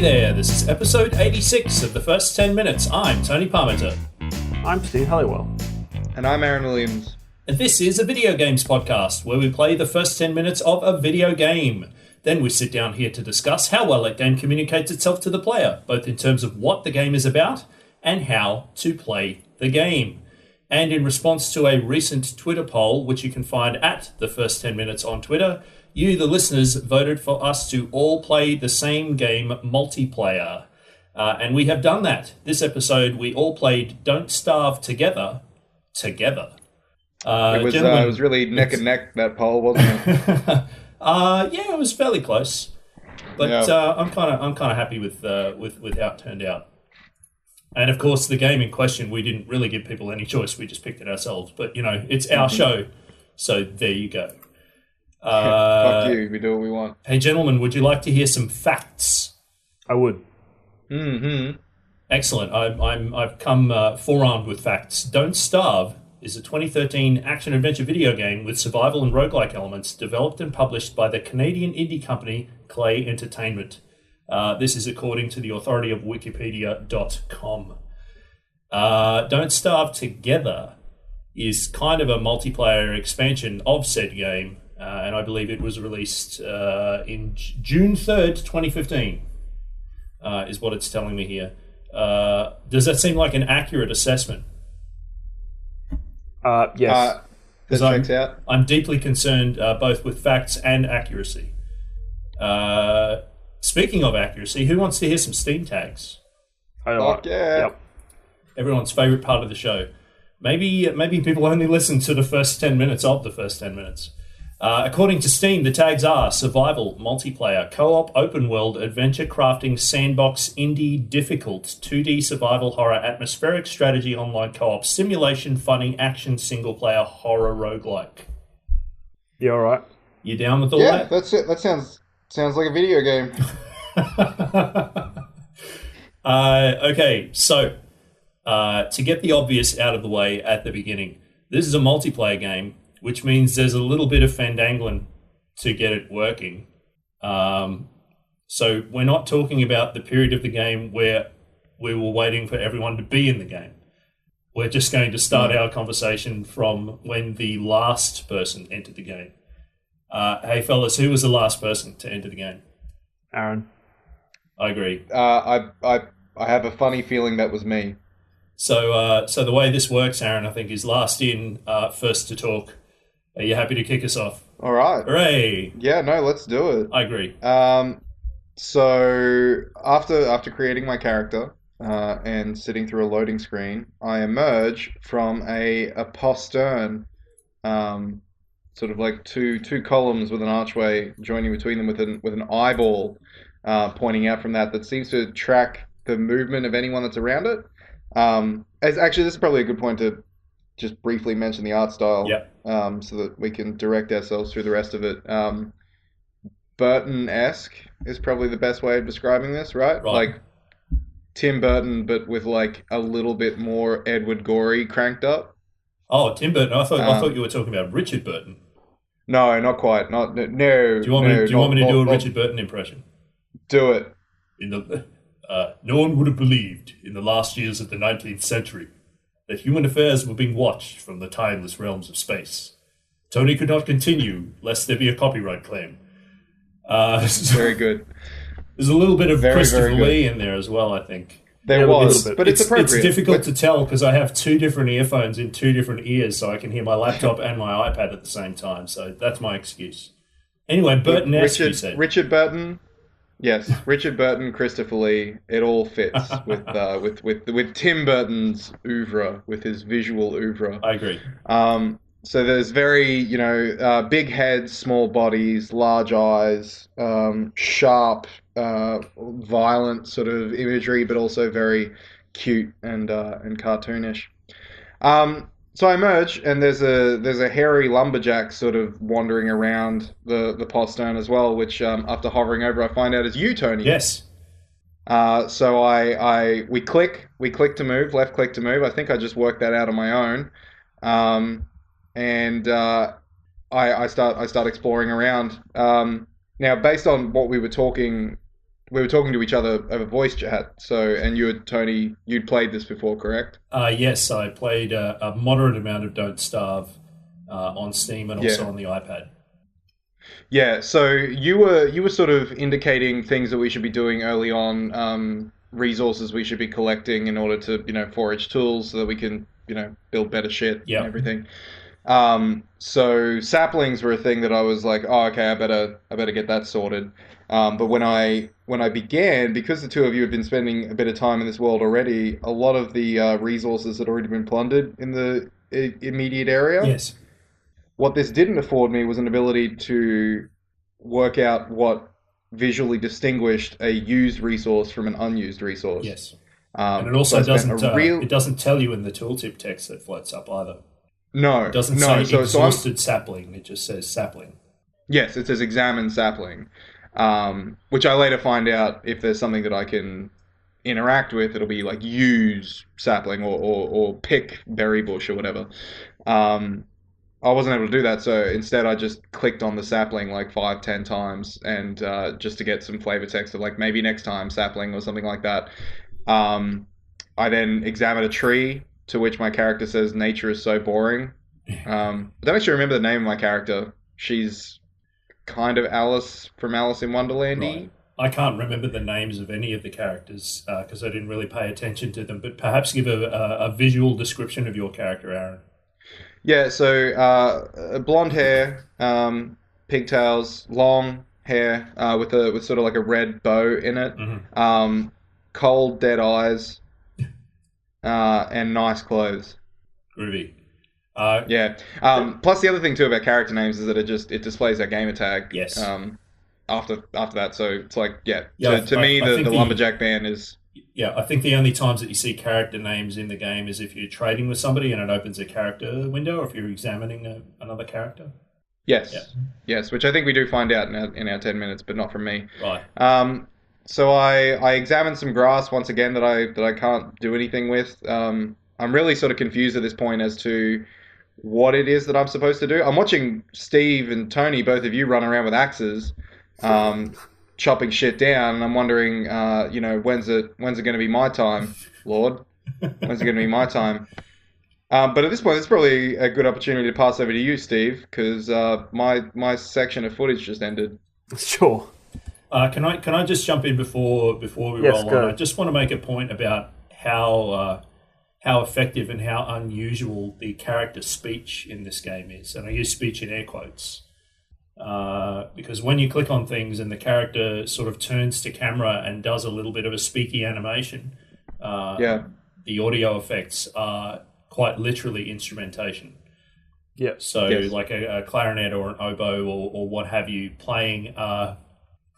there, this is episode 86 of the first 10 minutes. I'm Tony Parmenter. I'm Steve Halliwell. And I'm Aaron Williams. And this is a video games podcast where we play the first 10 minutes of a video game. Then we sit down here to discuss how well that game communicates itself to the player, both in terms of what the game is about and how to play the game. And in response to a recent Twitter poll, which you can find at the first 10 minutes on Twitter, you, the listeners, voted for us to all play the same game multiplayer. And we have done that. This episode, we all played Don't Starve together. It was really neck and neck, that poll, wasn't it? Yeah, it was fairly close. But yeah. I'm kind of happy with how it turned out. And of course, the game in question, we didn't really give people any choice. We just picked it ourselves. But, you know, it's our show. So there you go. Fuck you. We do what we want. Hey, gentlemen, would you like to hear some facts? I would. Mm-hmm. Excellent. I've come forearmed with facts. Don't Starve is a 2013 action-adventure video game with survival and roguelike elements developed and published by the Canadian indie company Klei Entertainment. This is according to the authority of Wikipedia.com. Don't Starve Together is kind of a multiplayer expansion of said game, and I believe it was released in June 3rd, 2015, is what it's telling me here. Does that seem like an accurate assessment? Yes. That checks out. I'm deeply concerned both with facts and accuracy. Speaking of accuracy, who wants to hear some Steam tags? Fuck yeah. Yep. Everyone's favourite part of the show. Maybe people only listen to the first 10 minutes of the first 10 minutes. According to Steam, the tags are survival, multiplayer, co-op, open world, adventure, crafting, sandbox, indie, difficult, 2D survival horror, atmospheric strategy, online co-op, simulation, funny, action, single player, horror, roguelike. You all right? You down with all that? Yeah, that's it. That sounds like a video game. Okay, so to get the obvious out of the way at the beginning, this is a multiplayer game, which means there's a little bit of fandangling to get it working. So we're not talking about the period of the game where we were waiting for everyone to be in the game. We're just going to start our conversation from when the last person entered the game. Hey, fellas, who was the last person to enter the game? Aaron. I agree. I have a funny feeling that was me. So the way this works, Aaron, I think, is last in, first to talk. Are you happy to kick us off? All right. Hooray! Yeah, no, let's do it. I agree. So after creating my character and sitting through a loading screen, I emerge from a postern, sort of like two columns with an archway joining between them with an eyeball pointing out from that seems to track the movement of anyone that's around it. This is probably a good point to just briefly mention the art style, so that we can direct ourselves through the rest of it. Burton-esque is probably the best way of describing this, right? Like Tim Burton, but with like a little bit more Edward Gorey cranked up. Oh, Tim Burton. I thought you were talking about Richard Burton. No, not quite. No. Do you want me to do a Richard Burton impression? Do it. No one would have believed in the last years of the 19th century that human affairs were being watched from the timeless realms of space. Tony could not continue lest there be a copyright claim. Very good. There's a little bit of Christopher Lee in there as well, I think. There was, but it's appropriate. It's difficult to tell because I have two different earphones in two different ears, so I can hear my laptop and my iPad at the same time. So that's my excuse. Anyway, Burton-esque, you said. Richard Burton. Yes, Richard Burton, Christopher Lee, it all fits with Tim Burton's oeuvre, with his visual oeuvre. I agree. So there's very, big heads, small bodies, large eyes, sharp, violent sort of imagery, but also very cute and cartoonish. So I emerge, and there's a hairy lumberjack sort of wandering around the postern as well, which after hovering over, I find out is you, Tony. Yes. So we click to move, left click to move. I think I just worked that out on my own, and I start exploring around. Now, based on what we were talking we were talking to each other over voice chat. So, and you and Tony, you'd played this before, correct? Yes, I played a moderate amount of Don't Starve on Steam and also on the iPad. Yeah, so you were sort of indicating things that we should be doing early on, resources we should be collecting in order to, forage tools so that we can, build better shit and everything. So saplings were a thing that I was like, oh, okay, I better get that sorted. But when I began, because the two of you had been spending a bit of time in this world already, a lot of the resources had already been plundered in the immediate area. Yes. What this didn't afford me was an ability to work out what visually distinguished a used resource from an unused resource. Yes. And it also it doesn't tell you in the tooltip text that floats up either. No. It doesn't say exhausted sapling, it just says sapling. Yes, it says examine sapling, which I later find out if there's something that I can interact with, it'll be like use sapling or pick berry bush or whatever. I wasn't able to do that, so instead I just clicked on the sapling like 5-10 times and just to get some flavor text of like maybe next time sapling or something like that. I then examined a tree, to which my character says nature is so boring. I don't actually remember the name of my character. She's kind of Alice from Alice in Wonderland-y. Right. I can't remember the names of any of the characters because I didn't really pay attention to them, but perhaps give a visual description of your character, Aaron. Yeah, so blonde hair, pigtails, long hair with sort of like a red bow in it, cold, dead eyes, and nice clothes. Groovy. Yeah. Plus, the other thing too about character names is that it displays our gamer tag. Yes. After that, so it's like to I me the think lumberjack band is. Yeah, I think the only times that you see character names in the game is if you're trading with somebody and it opens a character window, or if you're examining another character. Yes. Yeah. Yes, which I think we do find out in our 10 minutes, but not from me. Right. So I examined some grass once again that I can't do anything with. I'm really sort of confused at this point as to what it is that I'm supposed to do. I'm watching Steve and Tony, both of you, run around with axes, chopping shit down, and I'm wondering, when's it going to be my time, Lord? When's it going to be my time? But at this point, it's probably a good opportunity to pass over to you, Steve, because my section of footage just ended. Sure. Can I just jump in before we roll on? I just want to make a point about how effective and how unusual the character speech in this game is, and I use speech in air quotes. Because when you click on things and the character sort of turns to camera and does a little bit of a speaky animation, the audio effects are quite literally instrumentation. Yeah. So like a clarinet or an oboe or what have you playing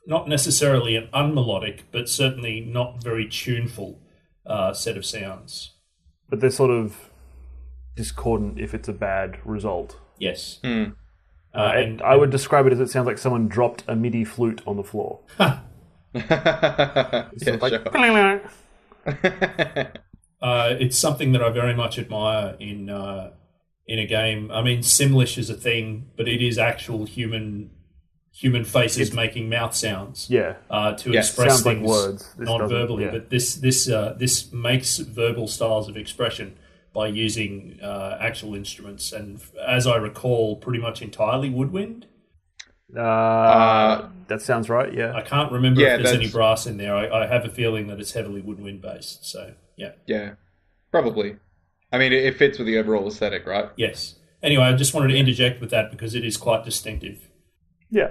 not necessarily an unmelodic, but certainly not very tuneful set of sounds. But they're sort of discordant if it's a bad result. Yes. And I would describe it sounds like someone dropped a MIDI flute on the floor. It's something that I very much admire in a game. I mean, Simlish is a thing, but it is actual human faces making mouth sounds. To express things like words non-verbally. Yeah. But this makes verbal styles of expression by using actual instruments, and as I recall, pretty much entirely woodwind. That sounds right. Yeah, I can't remember if there's any brass in there. I have a feeling that it's heavily woodwind based. So yeah, probably. I mean, it fits with the overall aesthetic, right? Yes. Anyway, I just wanted to interject with that because it is quite distinctive. Yeah.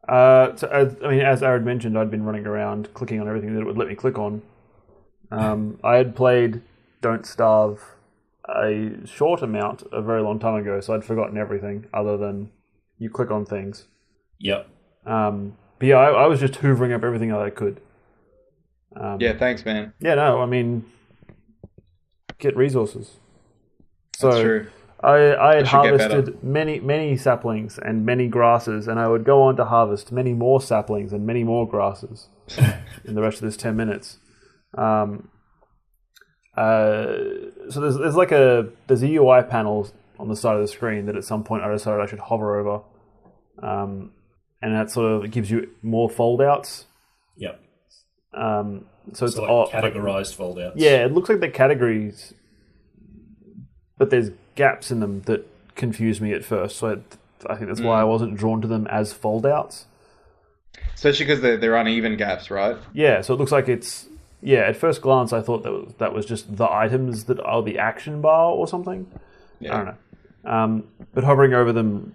As Aaron mentioned, I'd been running around clicking on everything that it would let me click on. I had played Don't Starve a short amount a very long time ago, so I'd forgotten everything other than you click on things. Yep. But yeah, I was just hoovering up everything that I could. Thanks, man. Yeah, no, I mean, get resources. That's true. I had harvested many saplings and many grasses, and I would go on to harvest many more saplings and many more grasses in the rest of this 10 minutes. So there's a UI panel on the side of the screen that at some point I decided I should hover over, and that sort of gives you more fold outs Yep. So it's So odd. categorized fold-outs. Yeah, it looks like they're categories, but there's gaps in them that confuse me at first. So I think that's why I wasn't drawn to them as fold-outs. Especially because they're uneven gaps, right? Yeah, so it looks like it's... Yeah, at first glance, I thought that was just the items that are the action bar or something. Yeah. I don't know. But hovering over them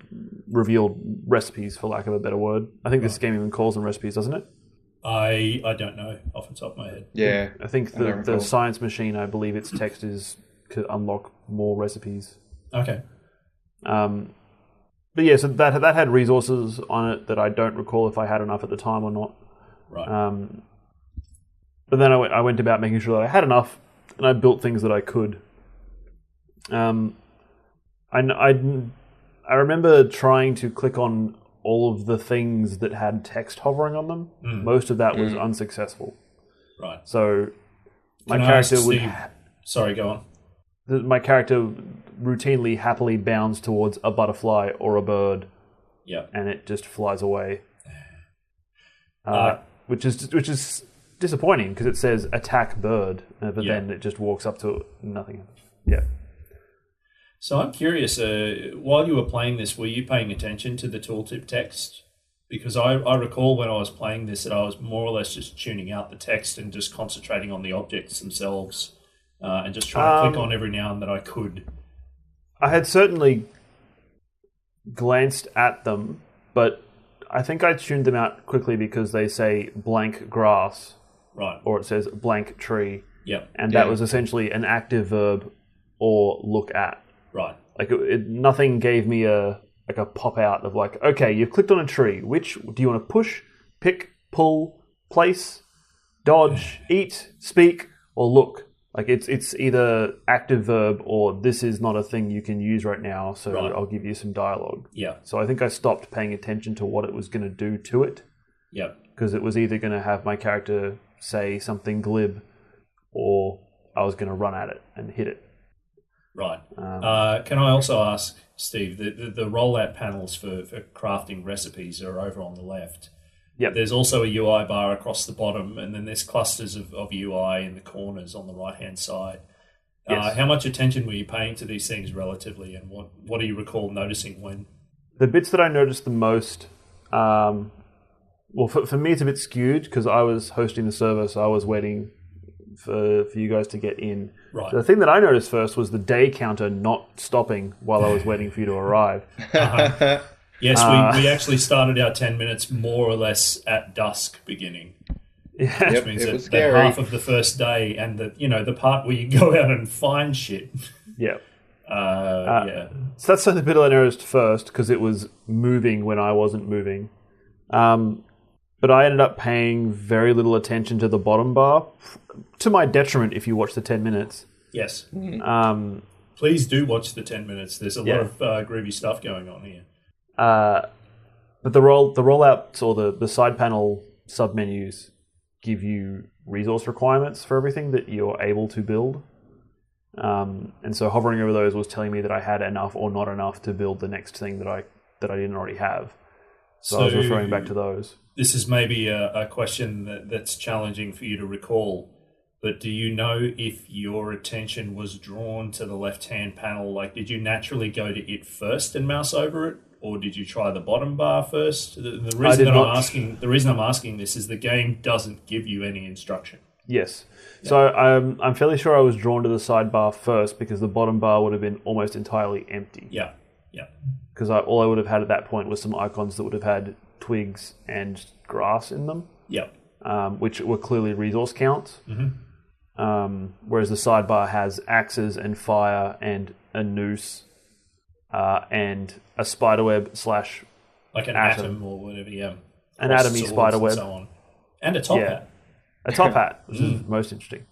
revealed recipes, for lack of a better word. I think this game even calls them recipes, doesn't it? I don't know off the top of my head. Yeah. I think the science machine, I believe its text is to unlock more recipes. Okay. But yeah, so that had resources on it that I don't recall if I had enough at the time or not. Right. But then I went about making sure that I had enough, and I built things that I could. I remember trying to click on all of the things that had text hovering on them. Most of that was unsuccessful. Right. So my Can I character ask would... Steve- Sorry, go on. My character routinely happily bounds towards a butterfly or a bird, Yeah. and it just flies away. Which is disappointing because it says attack bird, but then it just walks up to it and nothing happens. Yeah. So I'm curious, while you were playing this, were you paying attention to the tooltip text? Because I recall when I was playing this that I was more or less just tuning out the text and just concentrating on the objects themselves and just trying to click on every now and then I could. I had certainly glanced at them, but I think I tuned them out quickly because they say blank grass. Right. Or it says blank tree. Yep. And that was essentially an active verb or look at. Right. Like nothing gave me a pop out of like, okay, you've clicked on a tree. Which do you want to push, pick, pull, place, dodge, eat, speak, or look? Like it's either active verb or this is not a thing you can use right now, so I'll give you some dialogue. Yeah. So I think I stopped paying attention to what it was going to do to it. Yeah. Because it was either going to have my character say something glib or I was going to run at it and hit it. Right. Can I also ask, Steve, the rollout panels for crafting recipes are over on the left. Yep. There's also a UI bar across the bottom, and then there's clusters of UI in the corners on the right-hand side. Yes. How much attention were you paying to these things relatively, and what do you recall noticing when? The bits that I noticed the most, well, for me it's a bit skewed because I was hosting the server, so I was waiting for you guys to get in. Right. So the thing that I noticed first was the day counter not stopping while I was waiting for you to arrive. Uh-huh. Yes, we actually started our 10 minutes more or less at dusk beginning. Yeah. Which means it was that scary. half of the first day and the part where you go out and find shit. Yeah. Yeah. So that's the bit I noticed first because it was moving when I wasn't moving. But I ended up paying very little attention to the bottom bar, to my detriment if you watch the 10 minutes. Yes. Please do watch the 10 minutes. There's a lot of groovy stuff going on here. But the rollouts or the side panel submenus give you resource requirements for everything that you're able to build. And so hovering over those was telling me that I had enough or not enough to build the next thing that I didn't already have. So I was referring back to those. This is maybe a question that's challenging for you to recall, but do you know if your attention was drawn to the left-hand panel? Like, did you naturally go to it first and mouse over it, or did you try the bottom bar first? The reason I'm asking this is the game doesn't give you any instruction. Yes. Yeah. So I'm fairly sure I was drawn to the sidebar first because the bottom bar would have been almost entirely empty. Yeah. Yeah. Because all I would have had at that point was some icons that would have had twigs and grass in them. Yeah. Which were clearly resource counts. Mm-hmm. Whereas the sidebar has axes and fire and a noose and a spiderweb / like an atom or whatever, yeah. An atomy spiderweb. And so on. And a top hat. A top hat, which is most interesting.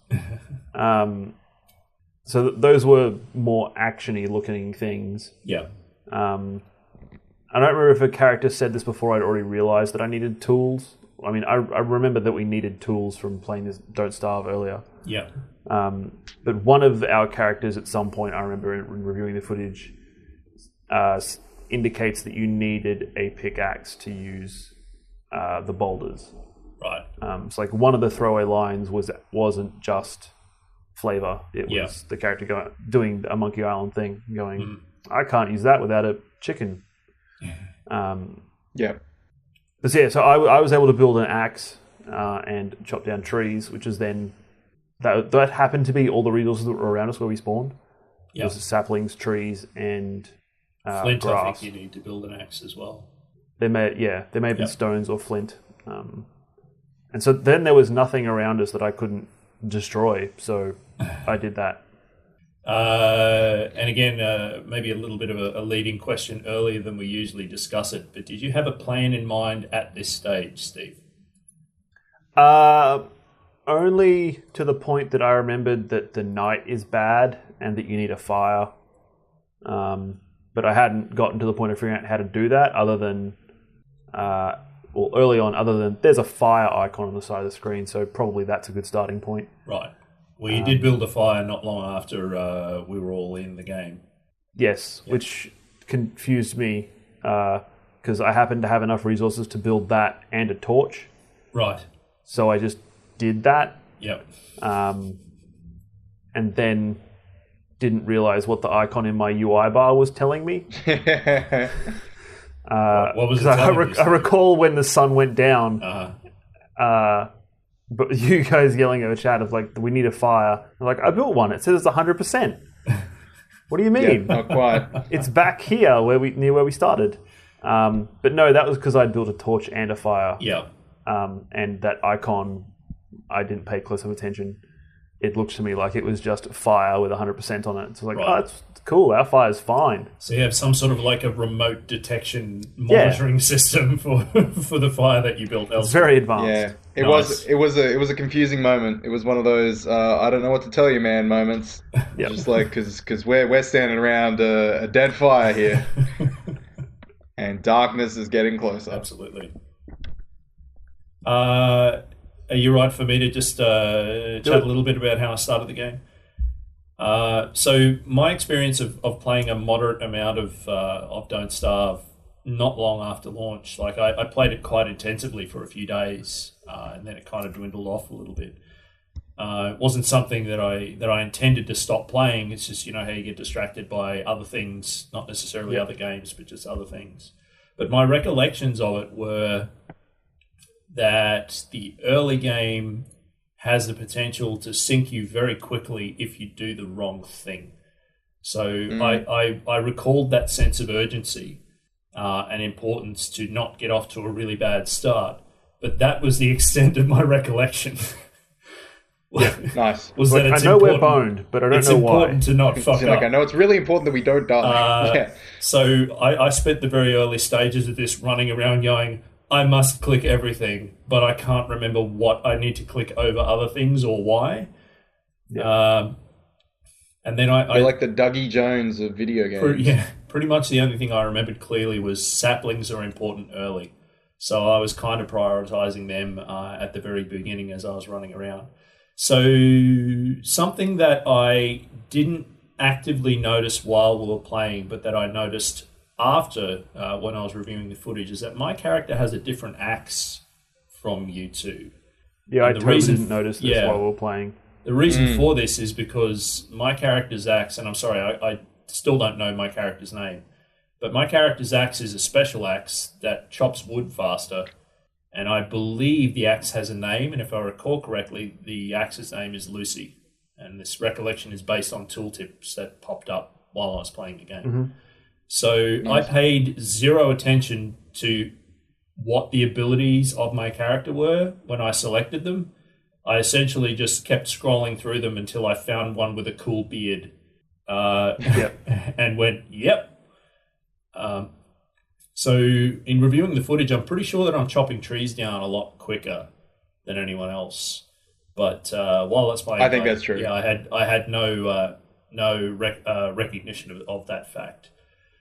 So those were more action-y looking things. Yeah. I don't remember if a character said this before I'd already realised that I needed tools. I mean, I remember that we needed tools from playing this Don't Starve earlier. Yeah. But one of our characters at some point, I remember in reviewing the footage, indicates that you needed a pickaxe to use the boulders. Right. It's like one of the throwaway lines wasn't just flavor. It was the character doing a Monkey Island thing, going, I can't use that without a chicken. Yeah. But yeah, so I was able to build an axe and chop down trees, which is then that happened to be all the resources that were around us where we spawned. Yeah. There's saplings, trees, and flint. grass. I think you need to build an axe as well. There may have been stones or flint. And so then there was nothing around us that I couldn't destroy, so I did that. And again, maybe a little bit of a leading question earlier than we usually discuss it, but did you have a plan in mind at this stage, Steve? Only to the point that I remembered that the night is bad and that you need a fire. But I hadn't gotten to the point of figuring out how to do that other than there's a fire icon on the side of the screen, so probably that's a good starting point. Right. Well, you did build a fire not long after we were all in the game. Yes, which confused me because I happened to have enough resources to build that and a torch. Right. So I just did that. Yep. And then didn't realize what the icon in my UI bar was telling me. What was it? I recall when the sun went down, but you guys yelling over chat of like, we need a fire. I'm like, I built one. It says it's 100%. What do you mean? Yeah, not quite. It's back here near where we started. But no, that was because I'd built a torch and a fire. Yeah. And that icon, I didn't pay close enough attention. It looked to me like it was just fire with 100% on it. So like, oh, that's cool. Our fire's fine. So you have some sort of like a remote detection monitoring system for the fire that you built elsewhere. It's very advanced. Yeah, Nice. it was a confusing moment. It was one of those I don't know what to tell you, man moments. Yep. Just like because we're standing around a dead fire here, and darkness is getting closer. Absolutely. Are you right for me to just chat a little bit about how I started the game? So my experience of playing a moderate amount of Don't Starve not long after launch, like I played it quite intensively for a few days, and then it kind of dwindled off a little bit. It wasn't something that I intended to stop playing. It's just, how you get distracted by other things, not necessarily other games, but just other things. But my recollections of it were that the early game has the potential to sink you very quickly if you do the wrong thing. So I recalled that sense of urgency and importance to not get off to a really bad start. But that was the extent of my recollection. Yeah, nice. Was like, that it's I know important, we're boned, but I don't it's know why. important to not fuck up. Like, I know it's really important that we don't die. Yeah. So I spent the very early stages of this running around going, I must click everything, but I can't remember what I need to click over other things or why. Yeah. And then You're like the Dougie Jones of video games. Pretty much the only thing I remembered clearly was saplings are important early. So I was kind of prioritizing them at the very beginning as I was running around. So something that I didn't actively notice while we were playing, but that I noticed after when I was reviewing the footage, is that my character has a different axe from you two. Yeah, And I totally didn't notice this while we were playing. The reason for this is because my character's axe, and I'm sorry, I still don't know my character's name, but my character's axe is a special axe that chops wood faster, and I believe the axe has a name, and if I recall correctly, the axe's name is Lucy, and this recollection is based on tooltips that popped up while I was playing the game. Mm-hmm. So I paid zero attention to what the abilities of my character were when I selected them. I essentially just kept scrolling through them until I found one with a cool beard and went, yep. So in reviewing the footage, I'm pretty sure that I'm chopping trees down a lot quicker than anyone else. But while that's my, I think that's true. Yeah, I had no recognition of that fact.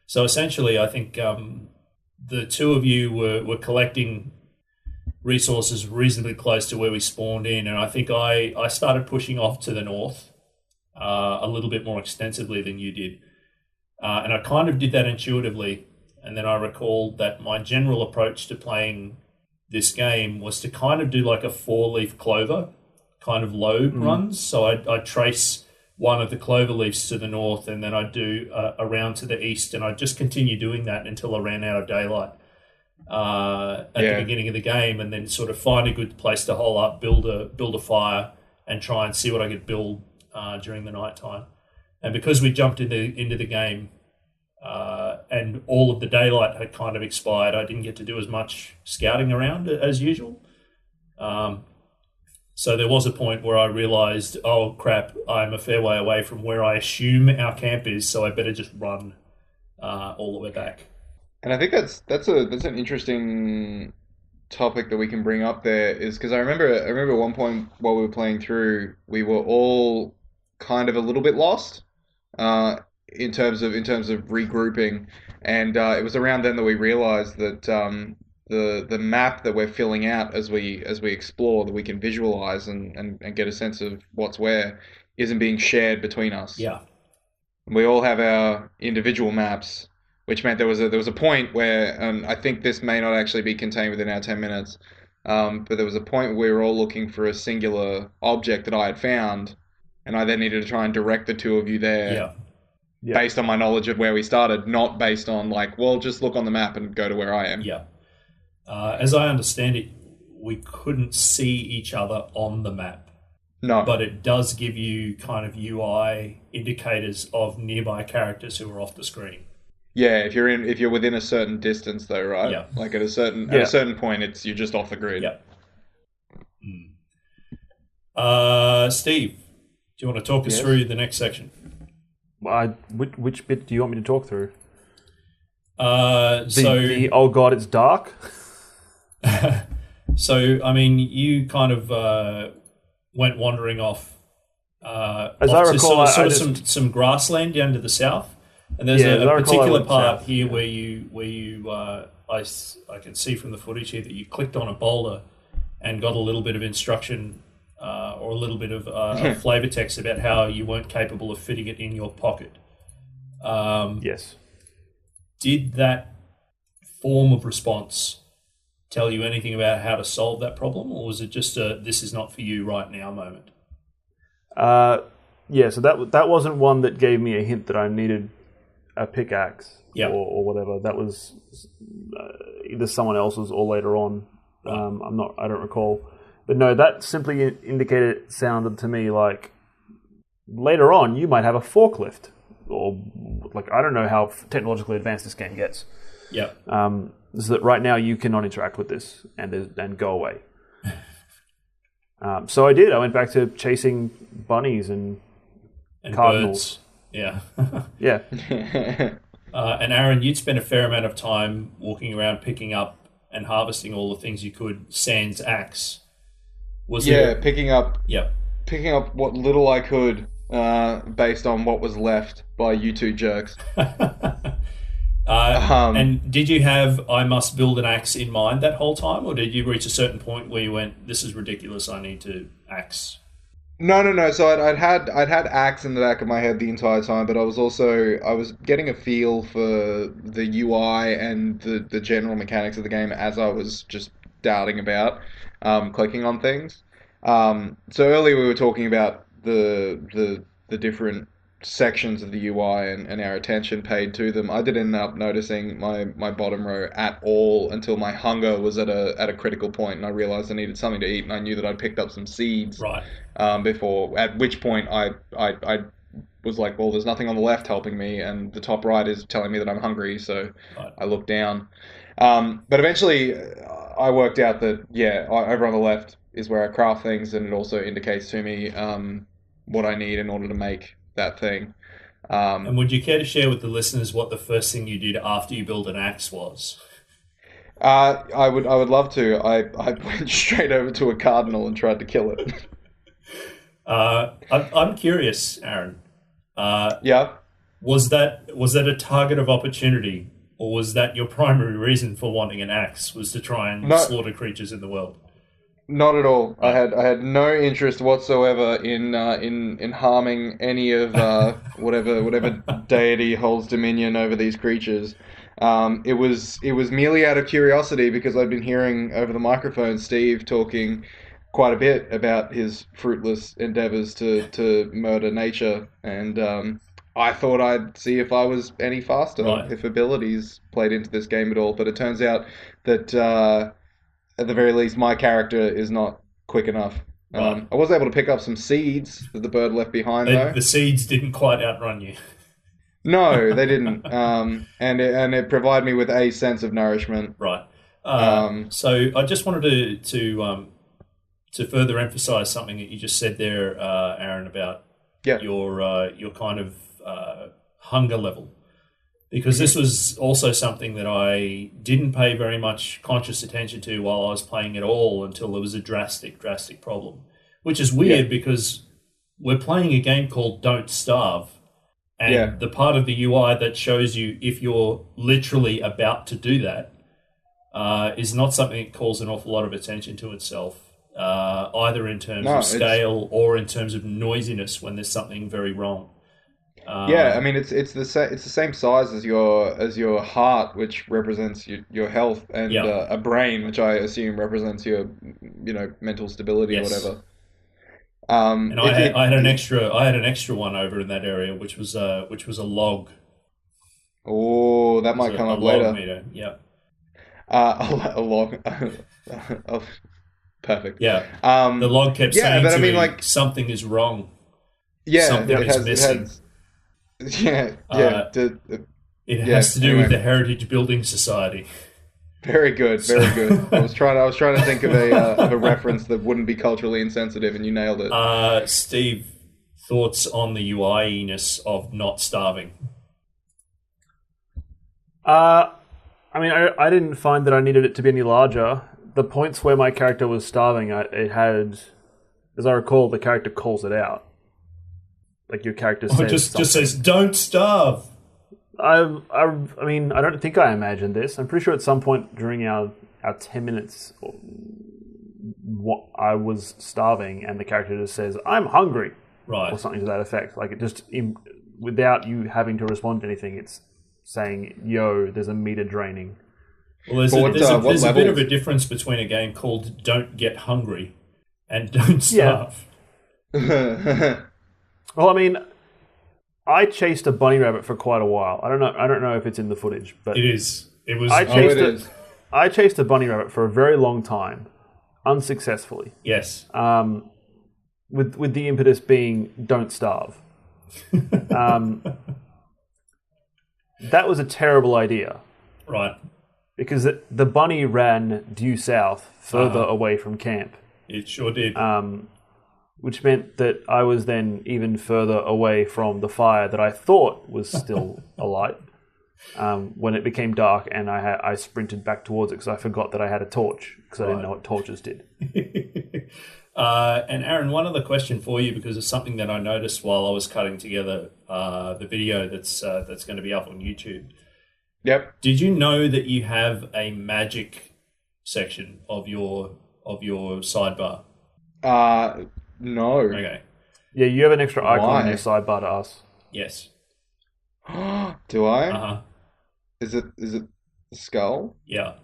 So essentially, I think the two of you were collecting resources reasonably close to where we spawned in, and I think I started pushing off to the north a little bit more extensively than you did. And I kind of did that intuitively, and then I recalled that my general approach to playing this game was to kind of do like a 4-leaf clover kind of load runs. So I'd trace one of the clover leaves to the north, and then I'd do around to the east, and I'd just continue doing that until I ran out of daylight at the beginning of the game, and then sort of find a good place to hole up, build a fire, and try and see what I could build during the night time. And because we jumped into the game and all of the daylight had kind of expired, I didn't get to do as much scouting around as usual. So there was a point where I realized, oh crap, I'm a fair way away from where I assume our camp is, so I better just run all the way back. And I think that's an interesting topic that we can bring up there, is because I remember at one point while we were playing through, we were all kind of a little bit lost in terms of regrouping, and it was around then that we realized that the map that we're filling out as we explore, that we can visualize and get a sense of what's where, isn't being shared between us. Yeah. We all have our individual maps, which meant there was a point where, I think this may not actually be contained within our 10 minutes, but there was a point where we were all looking for a singular object that I had found, and I then needed to try and direct the two of you there based on my knowledge of where we started, not based on like, well, just look on the map and go to where I am. Yeah. As I understand it, we couldn't see each other on the map. No. But it does give you kind of UI indicators of nearby characters who are off the screen. Yeah, if you're within a certain distance though, right? Yeah. Like at a certain point, you're just off the grid. Yeah. Steve, do you want to talk us through the next section? Which bit do you want me to talk through? The oh god, it's dark. So I mean, you kind of went wandering off. As I recall, some grassland down to the south, and there's a particular part here where you I can see from the footage here that you clicked on a boulder and got a little bit of instruction or a little bit of flavor text about how you weren't capable of fitting it in your pocket. Yes. Did that form of response tell you anything about how to solve that problem, or was it just a "this is not for you right now" moment? Yeah. So that wasn't one that gave me a hint that I needed a pickaxe or whatever. That was either someone else's or later on. I don't recall. But no, that simply sounded to me like later on you might have a forklift, or like I don't know how technologically advanced this game gets. Yeah. So that right now you cannot interact with this and go away. So I did. I went back to chasing bunnies and cardinals. Birds. Yeah. Yeah. And Aaron, you'd spent a fair amount of time walking around picking up and harvesting all the things you could sans axe. Picking up what little I could based on what was left by you two jerks. And did you have "I must build an axe" in mind that whole time, or did you reach a certain point where you went, "This is ridiculous, I need to axe"? No. So I'd had axe in the back of my head the entire time, but I was getting a feel for the UI and the general mechanics of the game as I was just doubting about clicking on things. So earlier we were talking about the different sections of the UI and our attention paid to them. I didn't end up noticing my bottom row at all until my hunger was at a critical point, and I realized I needed something to eat, and I knew that I'd picked up some seeds before, at which point I was like, well, there's nothing on the left helping me, and the top right is telling me that I'm hungry, so I looked down. But eventually I worked out that over on the left is where I craft things, and it also indicates to me what I need in order to make that thing. And would you care to share with the listeners what the first thing you did after you built an axe was? I would love to. I went straight over to a cardinal and tried to kill it. I'm curious, Aaron. Yeah. Was that a target of opportunity, or was that your primary reason for wanting an axe, was to try and slaughter creatures in the world? Not at all. I had no interest whatsoever in harming any of whatever deity holds dominion over these creatures. It was merely out of curiosity because I'd been hearing over the microphone Steve talking quite a bit about his fruitless endeavors to murder nature, and I thought I'd see if I was any faster, Right. if abilities played into this game at all. But it turns out that at the very least, my character is not quick enough. Right. I was able to pick up some seeds that the bird left behind, though. The seeds didn't quite outrun you. No, they didn't. And it provided me with a sense of nourishment. Right. So I just wanted to further emphasize something that you just said there, Aaron, about your kind of hunger level, because this was also something that I didn't pay very much conscious attention to while I was playing at all until there was a drastic problem, which is weird because we're playing a game called Don't Starve, and the part of the UI that shows you if you're literally about to do that is not something that calls an awful lot of attention to itself, either in terms of scale or in terms of noisiness when there's something very wrong. I mean it's the same size as your heart, which represents your health, and a brain, which I assume represents your mental stability or whatever. And I had an extra one over in that area, which was a log. Oh, that might come up later. Log meter, yeah. A log. Oh, perfect. Yeah. The log kept saying but to I mean, me, like, something is wrong. Yeah, something is missing. It has to do with the Heritage Building Society. Very good, very good. I was trying to think of a reference that wouldn't be culturally insensitive, and you nailed it. Steve, thoughts on the UI-ness of not starving? I mean, I didn't find that I needed it to be any larger. The points where my character was starving, it had, as I recall, the character calls it out. Like your character says just says, "Don't starve." I mean, I don't think I imagined this. I'm pretty sure at some point during our 10 minutes, what I was starving, and the character just says, "I'm hungry," right, or something to that effect. Like it just, without you having to respond to anything, it's saying, "Yo, there's a meter draining." Well, there's a bit of a difference between a game called Don't Get Hungry and Don't Starve. Well, I mean, I chased a bunny rabbit for quite a while. I don't know if it's in the footage, but it is. It was. I chased a bunny rabbit for a very long time, unsuccessfully. Yes. With the impetus being don't starve. That was a terrible idea. Right. Because the bunny ran due south, further away from camp. It sure did. Which meant that I was then even further away from the fire that I thought was still alight when it became dark, and I sprinted back towards it because I forgot that I had a torch because I didn't know what torches did. And Aaron, one other question for you, because it's something that I noticed while I was cutting together the video that's going to be up on YouTube. Yep. Did you know that you have a magic section of your sidebar? No. Okay. Yeah, you have an extra icon on your sidebar to us. Yes. Do I? Uh-huh. Is it a skull? Yeah.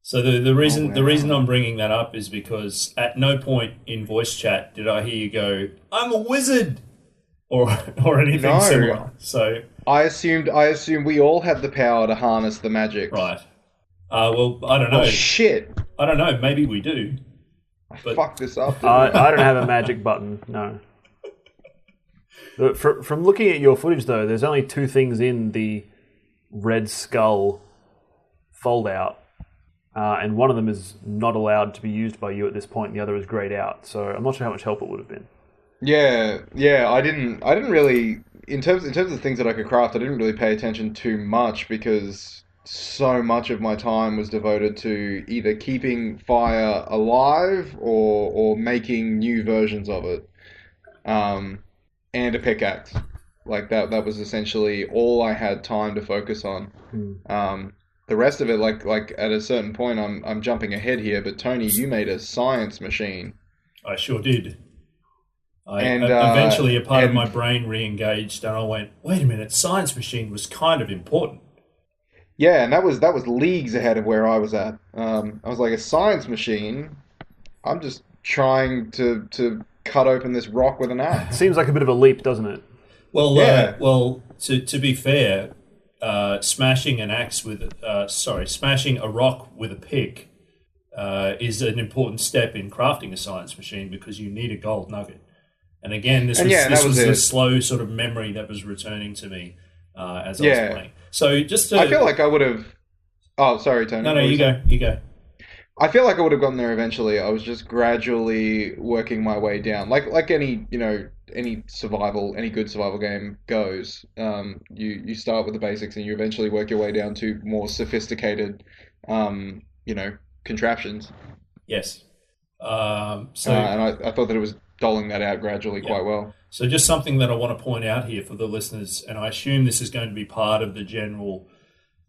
So the reason I'm bringing that up is because at no point in voice chat did I hear you go, "I'm a wizard," or anything similar. So I assumed we all had the power to harness the magic. Right. Well, I don't know. Oh shit! I don't know. Maybe we do. I fucked this up. I don't have a magic button. No. From looking at your footage, though, there's only two things in the red skull fold out, and one of them is not allowed to be used by you at this point. And the other is grayed out. So I'm not sure how much help it would have been. Yeah. I didn't really, in terms of the things that I could craft, I didn't really pay attention too much because so much of my time was devoted to either keeping fire alive or making new versions of it, and a pickaxe. Like that was essentially all I had time to focus on. The rest of it, like at a certain point, I'm jumping ahead here, but Tony, you made a science machine. I sure did. Eventually, a part of and my brain re-engaged, and I went, "Wait a minute! Science Machine was kind of important." yeah, and that was leagues ahead of where I was at. I was like, a science machine. I'm just trying to cut open this rock with an axe. Seems like a bit of a leap, doesn't it? Well, Yeah. to be fair, smashing an axe with smashing a rock with a pick is an important step in crafting a science machine because you need a gold nugget. And again, this was a slow sort of memory that was returning to me as I was playing. So I feel like I would have. Oh, sorry, Tony. No, you go. You go. I feel like I would have gotten there eventually. I was just gradually working my way down, like any any good survival game goes. You start with the basics and you eventually work your way down to more sophisticated, contraptions. Yes. And I thought that it was doling that out gradually quite well. So just something that I want to point out here for the listeners, and I assume this is going to be part of the general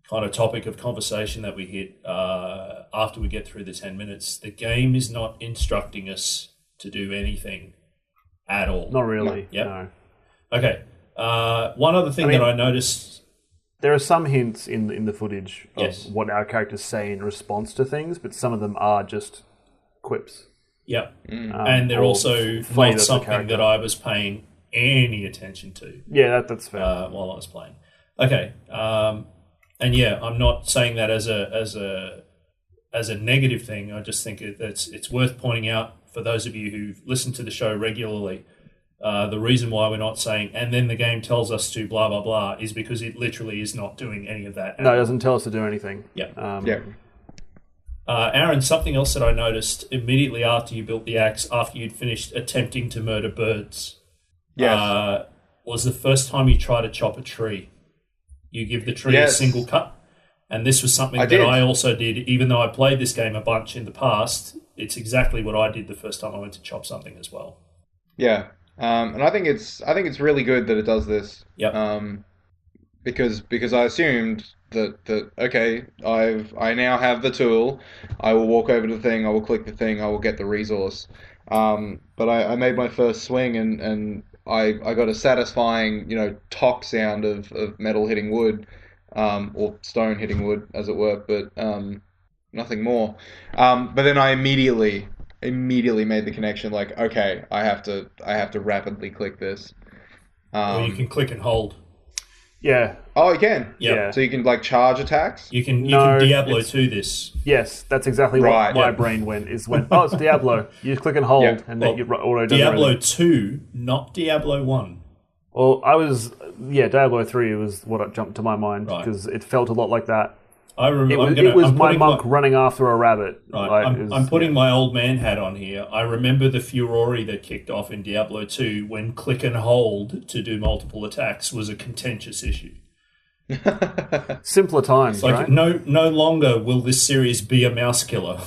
kind of topic of conversation that we hit after we get through the 10 minutes. The game is not instructing us to do anything at all. Not really. Yep. No. Okay. One other thing that I noticed... There are some hints in the footage of Yes. what our characters say in response to things, but some of them are just quips. Yeah. And they're also not something that I was paying any attention to. Yeah, that's fair. While I was playing. Okay. And yeah, I'm not saying that as a negative thing. I just think it's worth pointing out for those of you who've listened to the show regularly. The reason why we're not saying, and then the game tells us to blah, blah, blah, is because it literally is not doing any of that. No, it doesn't tell us to do anything. Yeah. Aaron, something else that I noticed immediately after you built the axe, after you'd finished attempting to murder birds, was the first time you tried to chop a tree. You give the tree a single cut. And this was something I also did, even though I played this game a bunch in the past. It's exactly what I did the first time I went to chop something as well. Yeah. And I think it's really good that it does this. Yep. Because I assumed that okay, I now have the tool. I will walk over to the thing. I will click the thing. I will get the resource. But I made my first swing and I got a satisfying tock sound of metal hitting wood, or stone hitting wood as it were, but nothing more. But then I immediately made the connection, like, okay, I have to rapidly click this. Or you can click and hold. Yeah. Oh, you can. Yeah. So you can charge attacks. You can Diablo 2 this. Yes, that's exactly what my brain went. Oh, it's Diablo. You just click and hold, and then you auto does Diablo everything. 2, not Diablo 1. Well, Diablo 3 was what jumped to my mind because it felt a lot like that. I remember it was my monk running after a rabbit. Right. I'm putting my old man hat on here. I remember the furore that kicked off in Diablo 2 when click and hold to do multiple attacks was a contentious issue. Simpler times, right? No longer will this series be a mouse killer.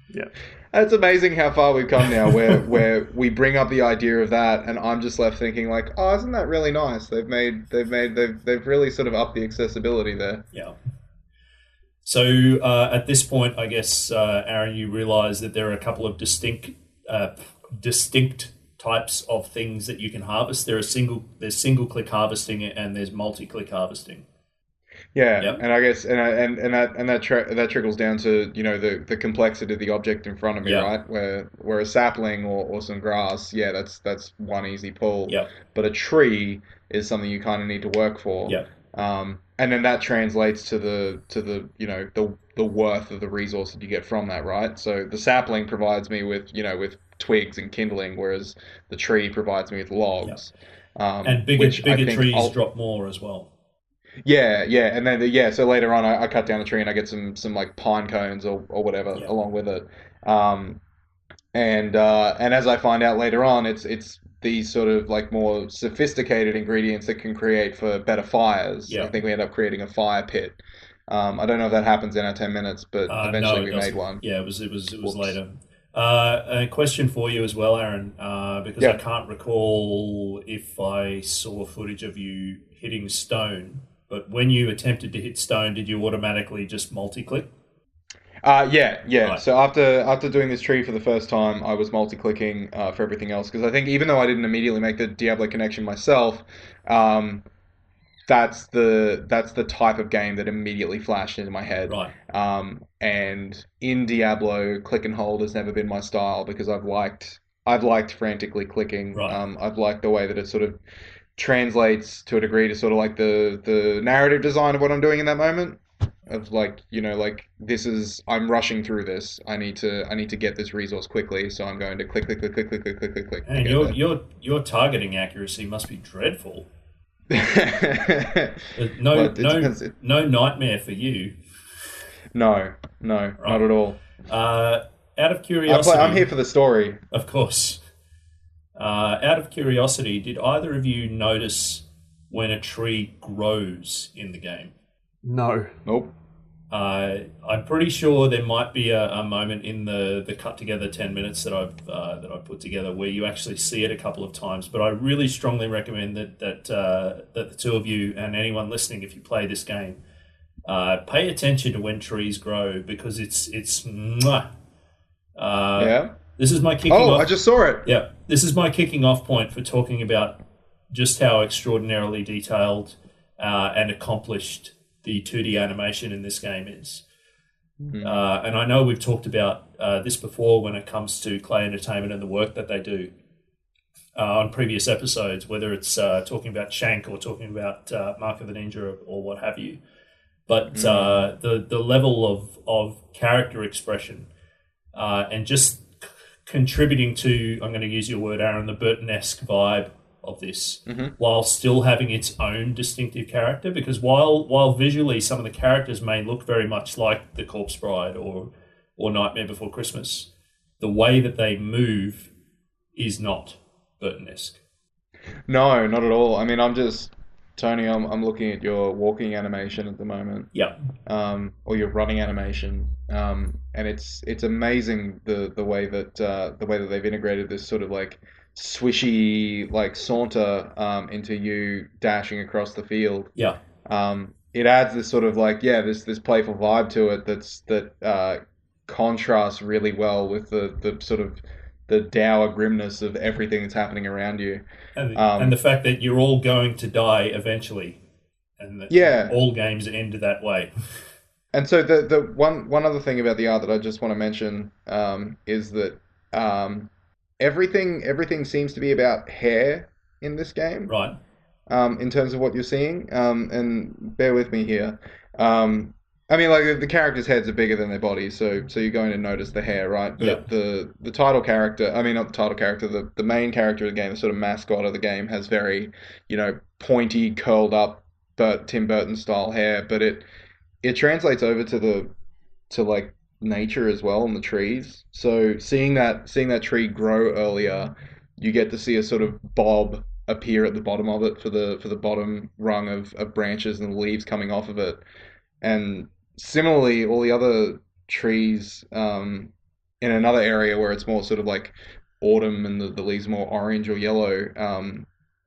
Yeah. It's amazing how far we've come now, where we bring up the idea of that, and I'm just left thinking like, oh, isn't that really nice? They've really sort of upped the accessibility there. Yeah. So at this point, I guess, Aaron, you realise that there are a couple of distinct types of things that you can harvest. There's single click harvesting and there's multi click harvesting. Yeah, yep. And I guess that trickles down to the complexity of the object in front of me, right? Where a sapling or some grass, that's one easy pull. Yeah. But a tree is something you kind of need to work for. Yeah. And then that translates to the worth of the resource that you get from that, right? So the sapling provides me with twigs and kindling, whereas the tree provides me with logs. Yeah. And bigger trees drop more as well. Yeah, and then so later on I cut down the tree and I get some like pine cones or whatever along with it. And as I find out later on, it's these sort of like more sophisticated ingredients that can create for better fires. Yeah. I think we end up creating a fire pit. I don't know if that happens in our 10 minutes, but eventually we made one. Yeah, it was later. A question for you as well, Aaron, because I can't recall if I saw footage of you hitting stone, but when you attempted to hit stone, did you automatically just multi-click? Yeah. Right. So after doing this tree for the first time, I was multi-clicking for everything else because I think even though I didn't immediately make the Diablo connection myself, um, that's the type of game that immediately flashed into my head. Right. And in Diablo, click and hold has never been my style because I've liked frantically clicking. Right. I've liked the way that it sort of translates to a degree to sort of like the narrative design of what I'm doing in that moment. Of like, like I'm rushing through this. I need to get this resource quickly, so I'm going to click, click, click, click, click, click, click, click, click to And get there. your targeting accuracy must be dreadful. Well, No, it no, depends. no nightmare for you. No, not Right. at all. Out of curiosity, I'm here for the story. of course. Out of curiosity, did either of you notice when a tree grows in the game? No. Nope. I'm pretty sure there might be a moment in the cut together 10 minutes that I've put together where you actually see it a couple of times. But I really strongly recommend that the two of you and anyone listening, if you play this game, pay attention to when trees grow because it's mwah. Yeah. This is my kicking Oh, off. I just saw it. Yeah, this is my kicking off point for talking about just how extraordinarily detailed and accomplished the 2D animation in this game is. And I know we've talked about this before when it comes to Klei Entertainment and the work that they do on previous episodes, whether it's talking about Shank or talking about Mark of the Ninja or what have you. But the level of character expression and just contributing to, I'm going to use your word, Aaron, the Burton-esque vibe of this, while still having its own distinctive character. Because while visually some of the characters may look very much like the Corpse Bride or Nightmare Before Christmas, the way that they move is not Burton-esque. No, not at all. I mean, Tony, I'm looking at your walking animation at the moment. Yeah. Or your running animation. And it's amazing the way that they've integrated this sort of like swishy like saunter into you dashing across the field. Yeah. It adds this sort of like this playful vibe to it that contrasts really well with the sort of the dour grimness of everything that's happening around you. And the fact that you're all going to die eventually, and that all games end that way. And so the one other thing about the art that I just want to mention is that everything seems to be about hair in this game. Right. In terms of what you're seeing, and bear with me here. I mean, like the characters' heads are bigger than their bodies, so you're going to notice the hair, right? But the title character, I mean, not the title character, the main character of the game, the sort of mascot of the game, has very, pointy, curled up, but Tim Burton style hair. But it translates over to like nature as well, and the trees. So seeing that tree grow earlier, you get to see a sort of bob appear at the bottom of it for the bottom rung of branches and leaves coming off of it. And similarly, all the other trees in another area where it's more sort of like autumn and the leaves are more orange or yellow,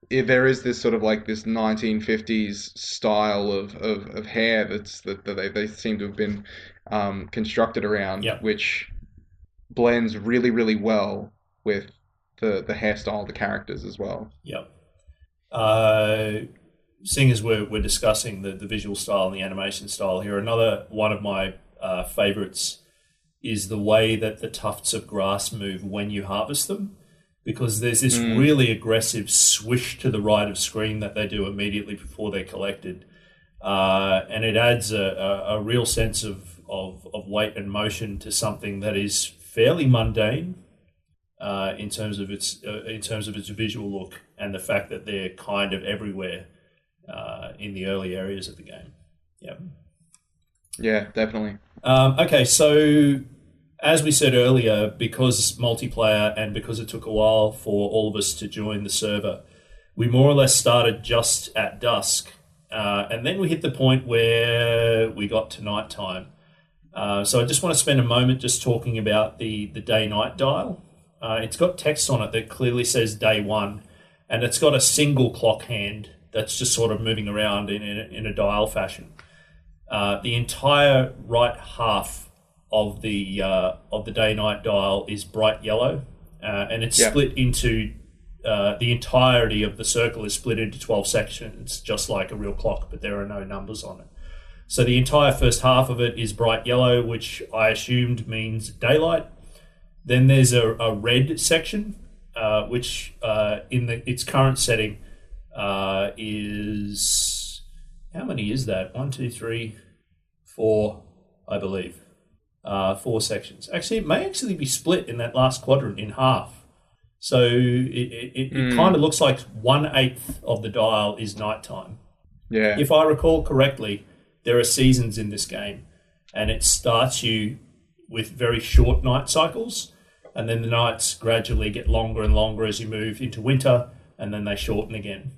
there is this sort of like this 1950s style of hair that they seem to have been constructed around, which blends really, really well with the hairstyle of the characters as well. Yep. Seeing as we're discussing the visual style and the animation style here, another one of my favorites is the way that the tufts of grass move when you harvest them, because there's this really aggressive swish to the right of screen that they do immediately before they're collected, and it adds a real sense of weight and motion to something that is fairly mundane in terms of its visual look, and the fact that they're kind of everywhere in the early areas of the game. Yeah, definitely. Okay, so as we said earlier, because multiplayer and because it took a while for all of us to join the server, we more or less started just at dusk, and then we hit the point where we got to nighttime. So I just want to spend a moment just talking about the day-night dial. It's got text on it that clearly says day one, and it's got a single clock hand that's just sort of moving around in a dial fashion. The entire right half of the day-night dial is bright yellow, and it's split into the entirety of the circle is split into 12 sections, just like a real clock, but there are no numbers on it. So the entire first half of it is bright yellow, which I assumed means daylight. Then there's a red section, which in its current setting is... How many is that? 1, 2, 3, 4, I believe. 4 sections. Actually, it may actually be split in that last quadrant in half. So it kind of looks like 1/8 of the dial is nighttime. Yeah. If I recall correctly, there are seasons in this game, and it starts you with very short night cycles, and then the nights gradually get longer and longer as you move into winter, and then they shorten again.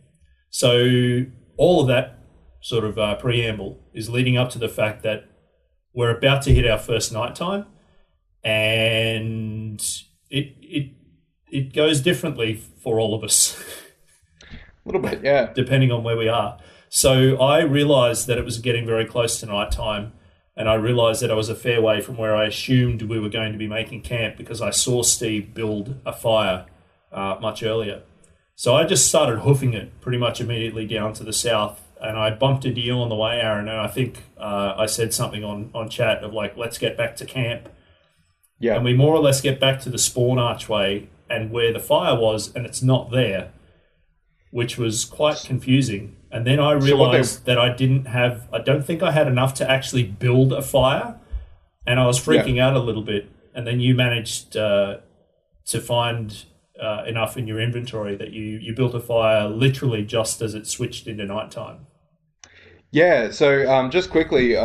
So all of that sort of preamble is leading up to the fact that we're about to hit our first nighttime, and it goes differently for all of us. A little bit, yeah. Depending on where we are. So I realised that it was getting very close to nighttime, and I realised that I was a fair way from where I assumed we were going to be making camp, because I saw Steve build a fire much earlier. So I just started hoofing it pretty much immediately down to the south, and I bumped into you on the way, Aaron, and I think I said something on chat of like, let's get back to camp. Yeah. And we more or less get back to the spawn archway and where the fire was, and it's not there, which was quite confusing. And then I realized that I don't think I had enough to actually build a fire, and I was freaking out a little bit. And then you managed to find enough in your inventory that you built a fire literally just as it switched into nighttime. Yeah, so just quickly,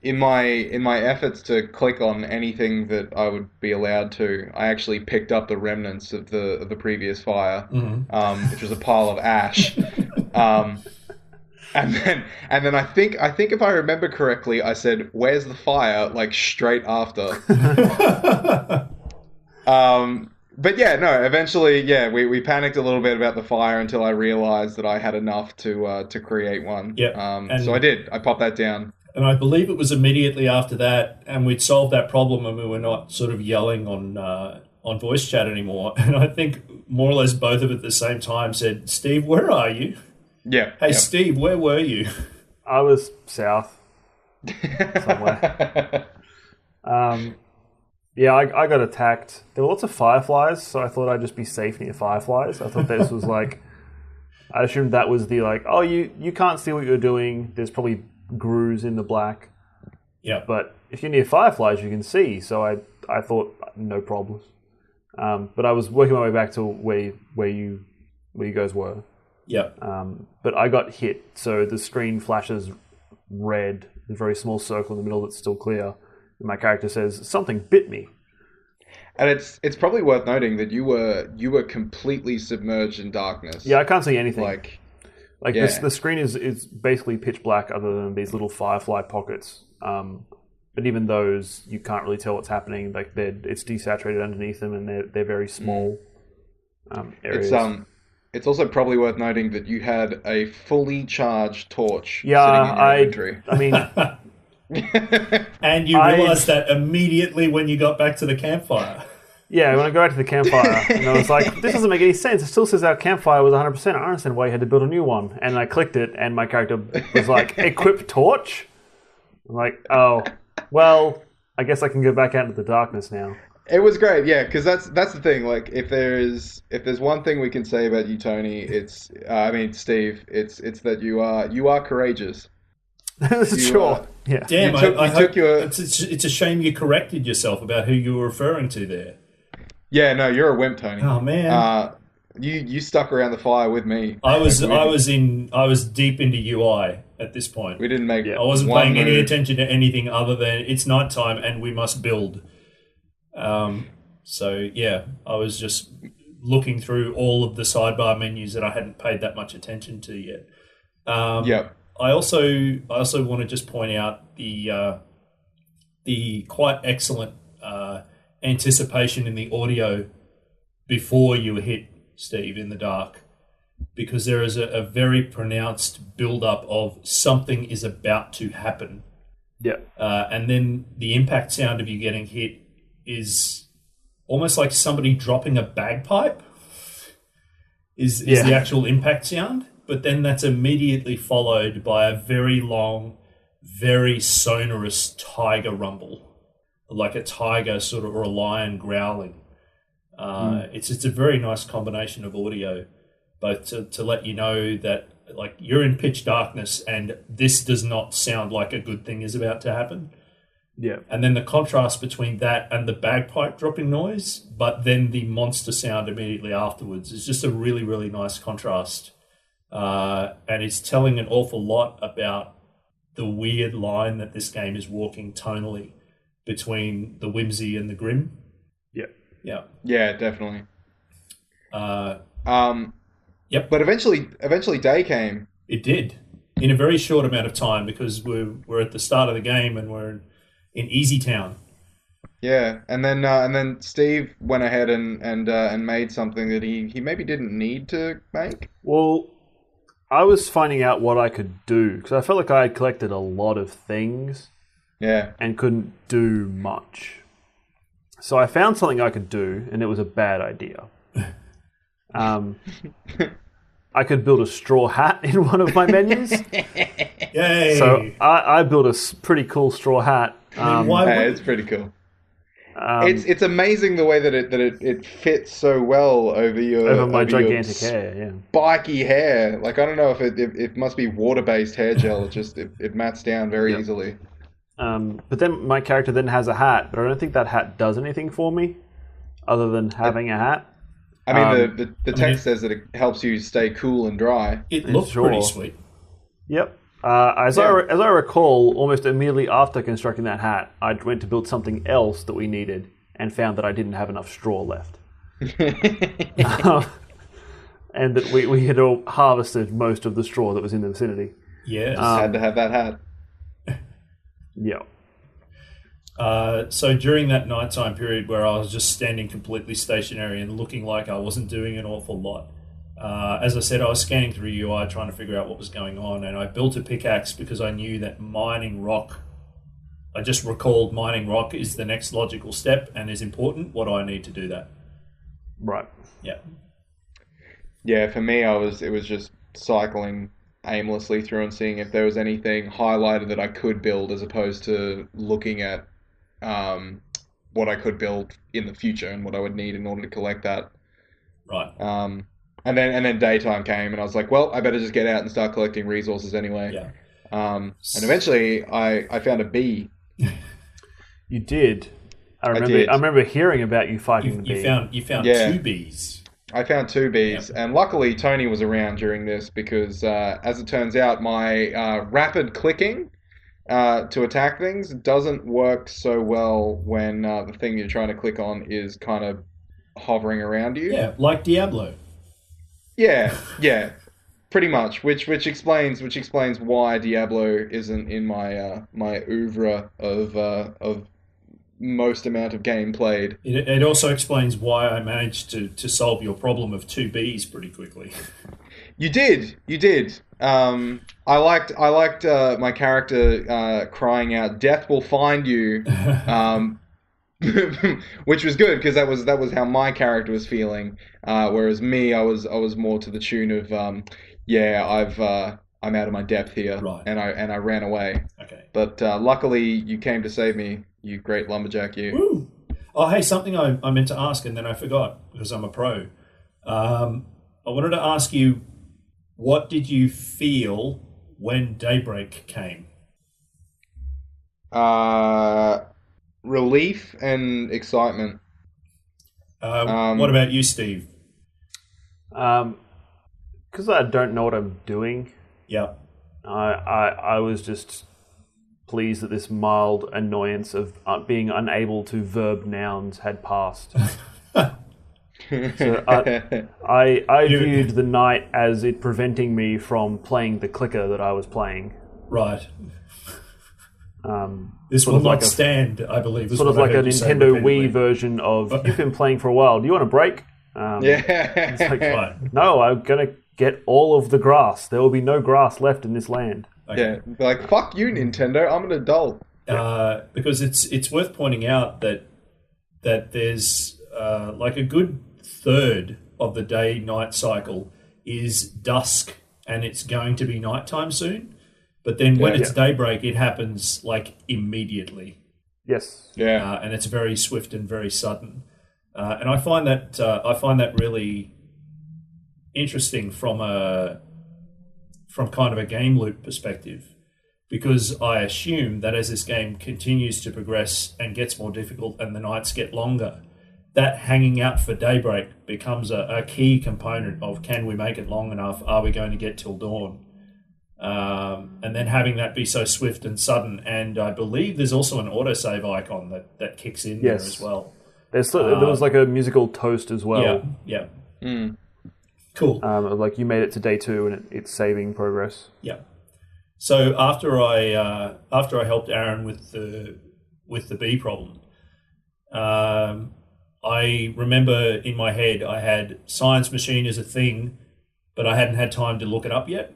in my efforts to click on anything that I would be allowed to, I actually picked up the remnants of the previous fire, which was a pile of ash. And then I think if I remember correctly, I said, "Where's the fire?" like straight after. But yeah, no, eventually, we panicked a little bit about the fire until I realized that I had enough to create one. Yep. So I did. I popped that down. And I believe it was immediately after that, and we'd solved that problem, and we were not sort of yelling on voice chat anymore. And I think more or less both of it at the same time said, "Steve, where are you?" Yeah. Hey, Steve, where were you? I was south somewhere. Yeah, I got attacked. There were lots of fireflies, so I thought I'd just be safe near fireflies. I thought this was like... I assumed that was the like, oh, you can't see what you're doing. There's probably grooves in the black. Yeah. But if you're near fireflies, you can see. So I thought, no problems. But I was working my way back to where you guys were. Yeah. But I got hit, so the screen flashes red, a very small circle in the middle that's still clear. And my character says, "Something bit me." And it's probably worth noting that you were completely submerged in darkness. Yeah, I can't see anything. The screen is basically pitch black, other than these little firefly pockets. But even those, you can't really tell what's happening. Like it's desaturated underneath them, and they're very small areas. It's also probably worth noting that you had a fully charged torch sitting in your inventory. I mean. And you realised that immediately when you got back to the campfire. Yeah, when I go back to the campfire, and I was like, this doesn't make any sense. It still says our campfire was 100%. I don't understand why you had to build a new one. And I clicked it, and my character was like, equip torch? I'm like, oh, well, I guess I can go back out into the darkness now. It was great, yeah, because that's the thing. Like, if there's one thing we can say about you, Tony, Steve, it's that you are courageous. Sure. Yeah. Damn, it's a shame you corrected yourself about who you were referring to there. Yeah, no, you're a wimp, Tony. Oh man. You stuck around the fire with me. I was deep into UI at this point. We didn't make I wasn't paying any attention to anything other than it's nighttime and we must build. So yeah, I was just looking through all of the sidebar menus that I hadn't paid that much attention to yet. Yep. I also want to just point out the quite excellent anticipation in the audio before you were hit, Steve, in the dark, because there is a very pronounced build-up of something is about to happen. Yeah. And then the impact sound of you getting hit is almost like somebody dropping a bagpipe is the actual impact sound. But then that's immediately followed by a very long, very sonorous tiger rumble, like a tiger sort of or a lion growling. It's a very nice combination of audio, both to let you know that like you're in pitch darkness and this does not sound like a good thing is about to happen. Yeah. And then the contrast between that and the bagpipe dropping noise, but then the monster sound immediately afterwards is just a really, really nice contrast. And it's telling an awful lot about the weird line that this game is walking tonally between the whimsy and the grim. Yeah. Yeah. Yeah, definitely. Yep. But eventually day came. It did. In a very short amount of time because we're at the start of the game and we're in Easy Town. Yeah, and then Steve went ahead and made something that he maybe didn't need to make. Well, I was finding out what I could do because I felt like I had collected a lot of things. Yeah. And couldn't do much. So I found something I could do, and it was a bad idea. I could build a straw hat in one of my menus. Yay! So I built a pretty cool straw hat. It's pretty cool. It's amazing the way that it fits so well over my gigantic hair. Yeah, spiky hair. Like I don't know if it must be water-based hair gel. It mats down very easily. But then my character then has a hat, but I don't think that hat does anything for me other than having a hat. I mean, the text says that it helps you stay cool and dry. It looks pretty sweet. Yep. As I recall, almost immediately after constructing that hat, I went to build something else that we needed and found that I didn't have enough straw left. And that we had all harvested most of the straw that was in the vicinity. Yes. Had to have that hat. Yeah. So during that nighttime period where I was just standing completely stationary and looking like I wasn't doing an awful lot, as I said, I was scanning through UI trying to figure out what was going on, and I built a pickaxe because I knew that mining rock, I just recalled mining rock is the next logical step and is important. What do I need to do that? Right. Yeah. Yeah, for me, it was just cycling aimlessly through and seeing if there was anything highlighted that I could build as opposed to looking at what I could build in the future and what I would need in order to collect that. Right. And then daytime came and I was like, well, I better just get out and start collecting resources anyway. Yeah. And eventually I found a bee. You did. I remember hearing about you fighting the bee. You found 2 bees. I found 2 bees, and luckily Tony was around during this because, as it turns out, my rapid clicking to attack things doesn't work so well when the thing you're trying to click on is kind of hovering around you. Yeah, like Diablo. Yeah, pretty much. Which explains why Diablo isn't in my my oeuvre of most amount of game played. It also explains why I managed to solve your problem of 2 bees pretty quickly. You did. I liked my character crying out, "Death will find you," which was good because that was how my character was feeling. Whereas me, I was more to the tune of, I'm out of my depth here, right. and I ran away. Okay. But luckily, you came to save me, you great lumberjack, you. Woo! Oh, hey, something I meant to ask and then I forgot because I'm a pro. I wanted to ask you, what did you feel when daybreak came? Relief and excitement. What about you, Steve? Because I don't know what I'm doing. Yeah. I was just pleased that this mild annoyance of being unable to verb nouns had passed. So I viewed the night as it preventing me from playing the clicker that I was playing. Right. This will not stand, I believe. Sort of like a Nintendo Wii version of, you've been playing for a while, do you want a break? It's like, right. No, I'm going to get all of the grass. There will be no grass left in this land. Yeah, like, fuck you, Nintendo. I'm an adult. Because it's worth pointing out that there's like a good third of the day-night cycle is dusk, and it's going to be nighttime soon. But then when it's daybreak, it happens like immediately. Yes. Yeah. And it's very swift and very sudden. And I find that really interesting from kind of a game loop perspective, because I assume that as this game continues to progress and gets more difficult and the nights get longer, that hanging out for daybreak becomes a key component of, can we make it long enough? Are we going to get till dawn? And then having that be so swift and sudden. And I believe there's also an autosave icon that kicks in there as well. There was like a musical toast as well. Yeah. Cool. Like you made it to day 2 and it's saving progress. Yeah. So after I helped Aaron with the bee problem, I remember in my head I had Science Machine as a thing, but I hadn't had time to look it up yet.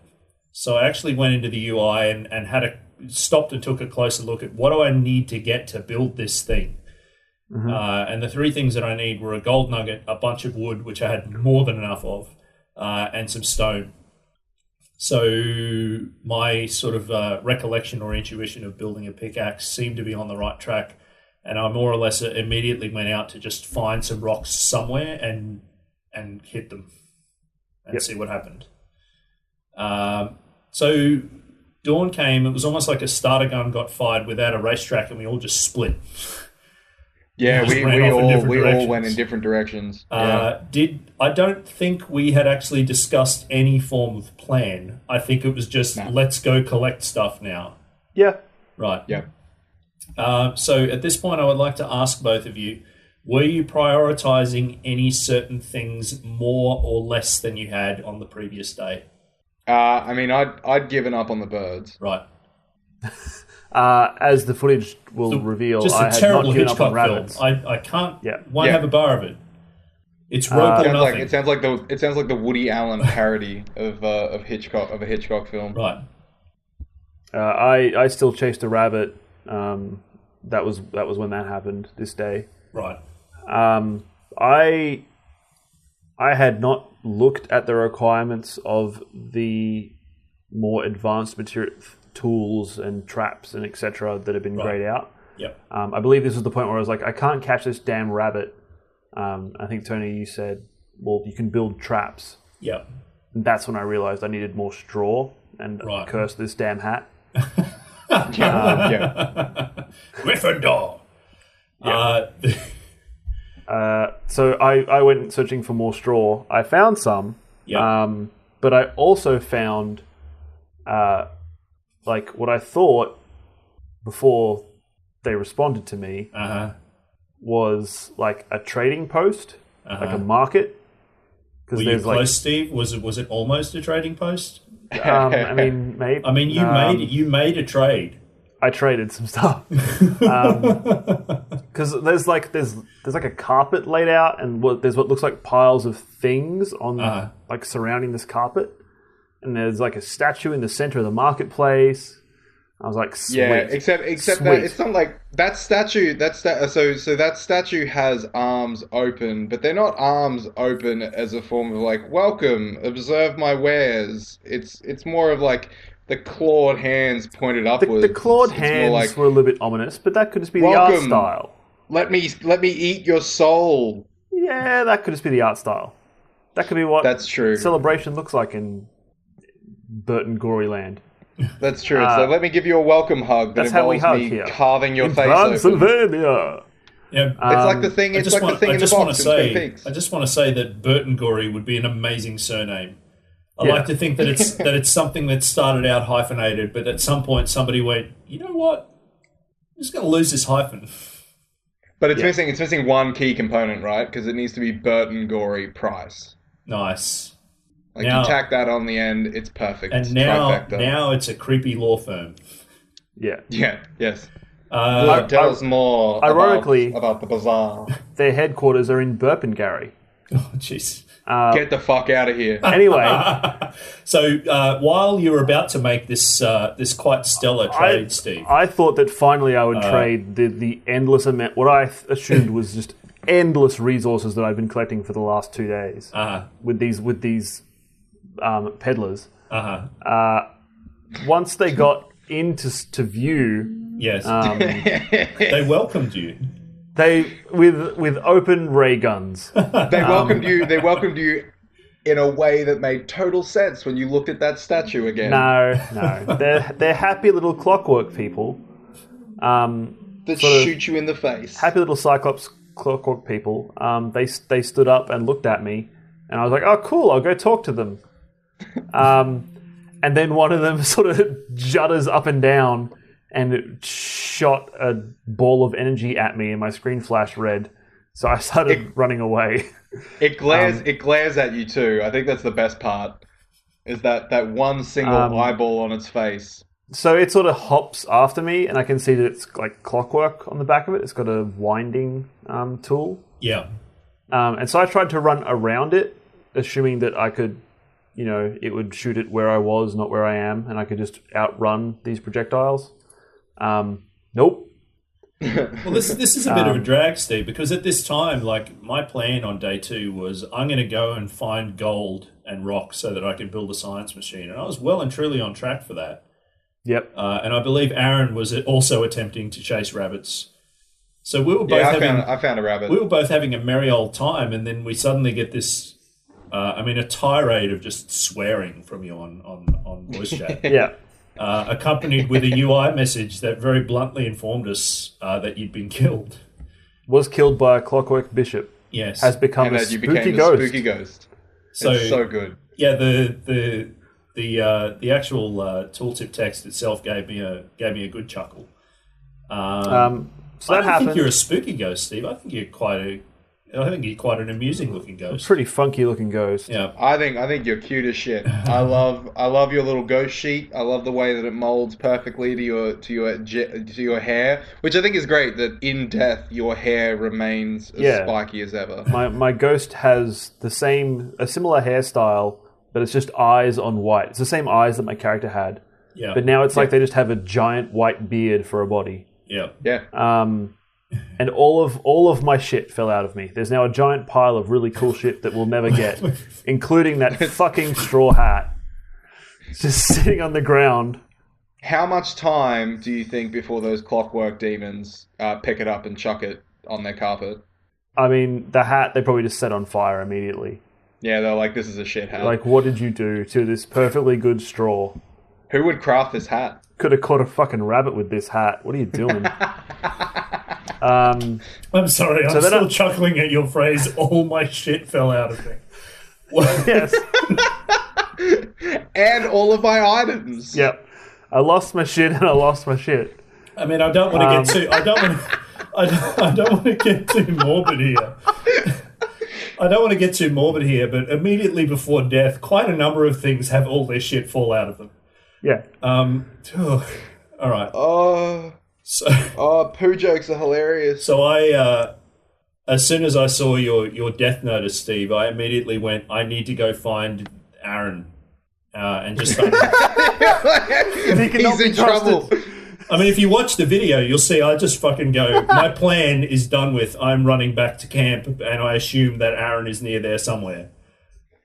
So I actually went into the UI and stopped and took a closer look at what do I need to get to build this thing. Mm-hmm. And the 3 things that I need were a gold nugget, a bunch of wood, which I had more than enough of, and some stone. So my sort of recollection or intuition of building a pickaxe seemed to be on the right track, and I more or less immediately went out to just find some rocks somewhere and hit them and see what happened. So dawn came. It was almost like a starter gun got fired without a racetrack, and we all just split. Yeah, we all went in different directions. I don't think we had actually discussed any form of plan. I think it was just, let's go collect stuff now. Yeah. Right. Yeah. So at this point, I would like to ask both of you, were you prioritizing any certain things more or less than you had on the previous day? I mean, I'd given up on the birds. Right. As the footage will reveal, just I a had terrible not given up on Hitchcock rabbits. film. I can't. Won't have a bar of it. It's rope or nothing. It sounds like the Woody Allen parody of Hitchcock, of a Hitchcock film. Right. I still chased a rabbit. That was when that happened this day. Right. I had not looked at the requirements of the more advanced material tools and traps and etc. that have been grayed out. Yep. I believe this was the point where I was like, I can't catch this damn rabbit. I think, Tony, you said, well, you can build traps. Yep. And that's when I realized I needed more straw and curse this damn hat. Gryffindor. So I went searching for more straw. I found some, but I also found like what I thought before they responded to me was like a trading post, like a market. Were you close, Steve? Was it almost a trading post? I mean, maybe. I mean, you made a trade. I traded some stuff because there's like a carpet laid out, and there's what looks like piles of things on like surrounding this carpet, and there's like a statue in the center of the marketplace. I was like, sweet. Yeah, except that it's not like that statue. So that statue has arms open, but they're not arms open as a form of like, welcome, observe my wares. It's more of like the clawed hands pointed upwards. The clawed hands were a little bit ominous, but that could just be the art style. Let me eat your soul. Yeah, that could just be the art style. That could be what that's true. Celebration looks like in Burton Gory Land. That's true. So let me give you a welcome hug that involves me here. Carving your face Transylvania. Open. Yeah, it's like the thing. It's like the thing in the box. I just want to say that Burton Gory would be an amazing surname. I like to think that it's something that started out hyphenated, but at some point somebody went, you know what? I'm just going to lose this hyphen. But it's missing. It's missing one key component, right? Because it needs to be Burton Gory Price. Nice. Like now, you tack that on the end, it's perfect. And now it's a creepy law firm. Yeah. Yeah. Yes. Tell us more. Ironically, about the bazaar. Their headquarters are in Burpengary. Oh, jeez. Get the fuck out of here. Anyway, So while you were about to make this quite stellar trade, Steve. I thought that finally I would trade the endless amount, what I assumed was just endless resources that I've been collecting for the last 2 days with these peddlers. Once they got into view, Yes. They welcomed you. they with open ray guns. They welcomed you. They welcomed you in a way that made total sense when you looked at that statue again. No, they're happy little clockwork people. That sort of shoot you in the face. happy little Cyclops clockwork people. They stood up and looked at me, and I was like, "Oh, cool! I'll go talk to them." And then one of them sort of judders up and down and it shot a ball of energy at me, and my screen flashed red. So I started running away. It glares at you too. I think that's the best part. Is that one single eyeball on its face. So it sort of hops after me, and I can see that it's like clockwork on the back of it. It's got a winding tool. Yeah. And so I tried to run around it, assuming that I could, it would shoot it where I was, not where I am, and I could just outrun these projectiles. Nope. Well, this is a bit of a drag, Steve, because at this time, like, my plan on day 2 was I'm going to go and find gold and rock so that I can build a science machine. And I was well and truly on track for that. Yep. And I believe Aaron was also attempting to chase rabbits. So we were both I found a rabbit. We were both having a merry old time, and then we suddenly get this, a tirade of just swearing from you on voice chat. Yeah. Accompanied with a UI message that very bluntly informed us that you'd been killed. Was killed by a clockwork bishop. Yes. Has become and a that you spooky became ghost. a spooky ghost. So, it's so good. Yeah, the actual tooltip text itself gave me a good chuckle. So I that don't happened. think you're a spooky ghost, Steve. I think you're quite an amusing looking ghost. Pretty funky looking ghost. Yeah. I think you're cute as shit. I love your little ghost sheet. I love the way that it molds perfectly to your hair, which I think is great. That in death your hair remains as spiky as ever. My ghost has a similar hairstyle, but it's just eyes on white. It's the same eyes that my character had. Yeah. But now it's like they just have a giant white beard for a body. Yeah. Yeah. And all of my shit fell out of me. There's now a giant pile of really cool shit that we'll never get, including that fucking straw hat. It's just sitting on the ground. How much time do you think before those clockwork demons pick it up and chuck it on their carpet? I mean, the hat they probably just set on fire immediately. Yeah, they're like, this is a shit hat. Like, what did you do to this perfectly good straw? Who would craft this hat? Could have caught a fucking rabbit with this hat. What are you doing? I'm sorry, I'm still chuckling at your phrase, all my shit fell out of me. Yes. And all of my items. Yep. I lost my shit and I lost my shit. I mean, I don't want to get too... I don't want to get too morbid here. I don't want to get too morbid here, but immediately before death, quite a number of things have all their shit fall out of them. Yeah. All right. Poo jokes are hilarious. So I, as soon as I saw your death notice, Steve, I immediately went, I need to go find Aaron, and just start... He's in trouble. I mean, if you watch the video, you'll see I just fucking go, my plan is done with, I'm running back to camp, and I assume that Aaron is near there somewhere.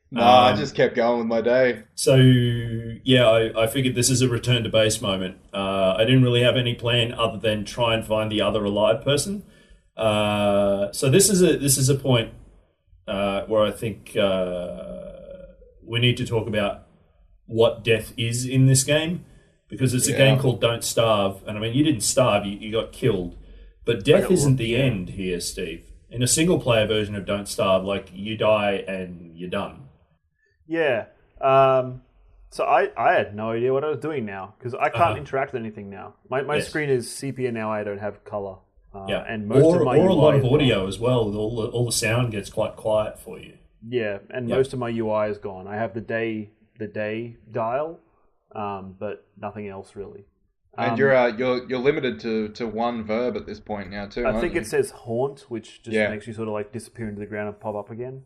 No, I just kept going with my day. So, yeah, I figured this is a return to base moment. I didn't really have any plan other than try and find the other alive person. So this is a point where I think we need to talk about what death is in this game, because it's a game called Don't Starve. And I mean, you didn't starve, you got killed. But death isn't the end here, Steve. In a single-player version of Don't Starve, like, you die and you're done. Yeah. So I had no idea what I was doing now, because I can't interact with anything now. My screen is sepia now. I don't have color. And most of my UI a lot of audio as well. All the sound gets quite quiet for you. Yeah, and most of my UI is gone. I have the day dial, but nothing else really. And you're limited to one verb at this point now too. I think it says haunt, which just Yeah. makes you sort of like disappear into the ground and pop up again.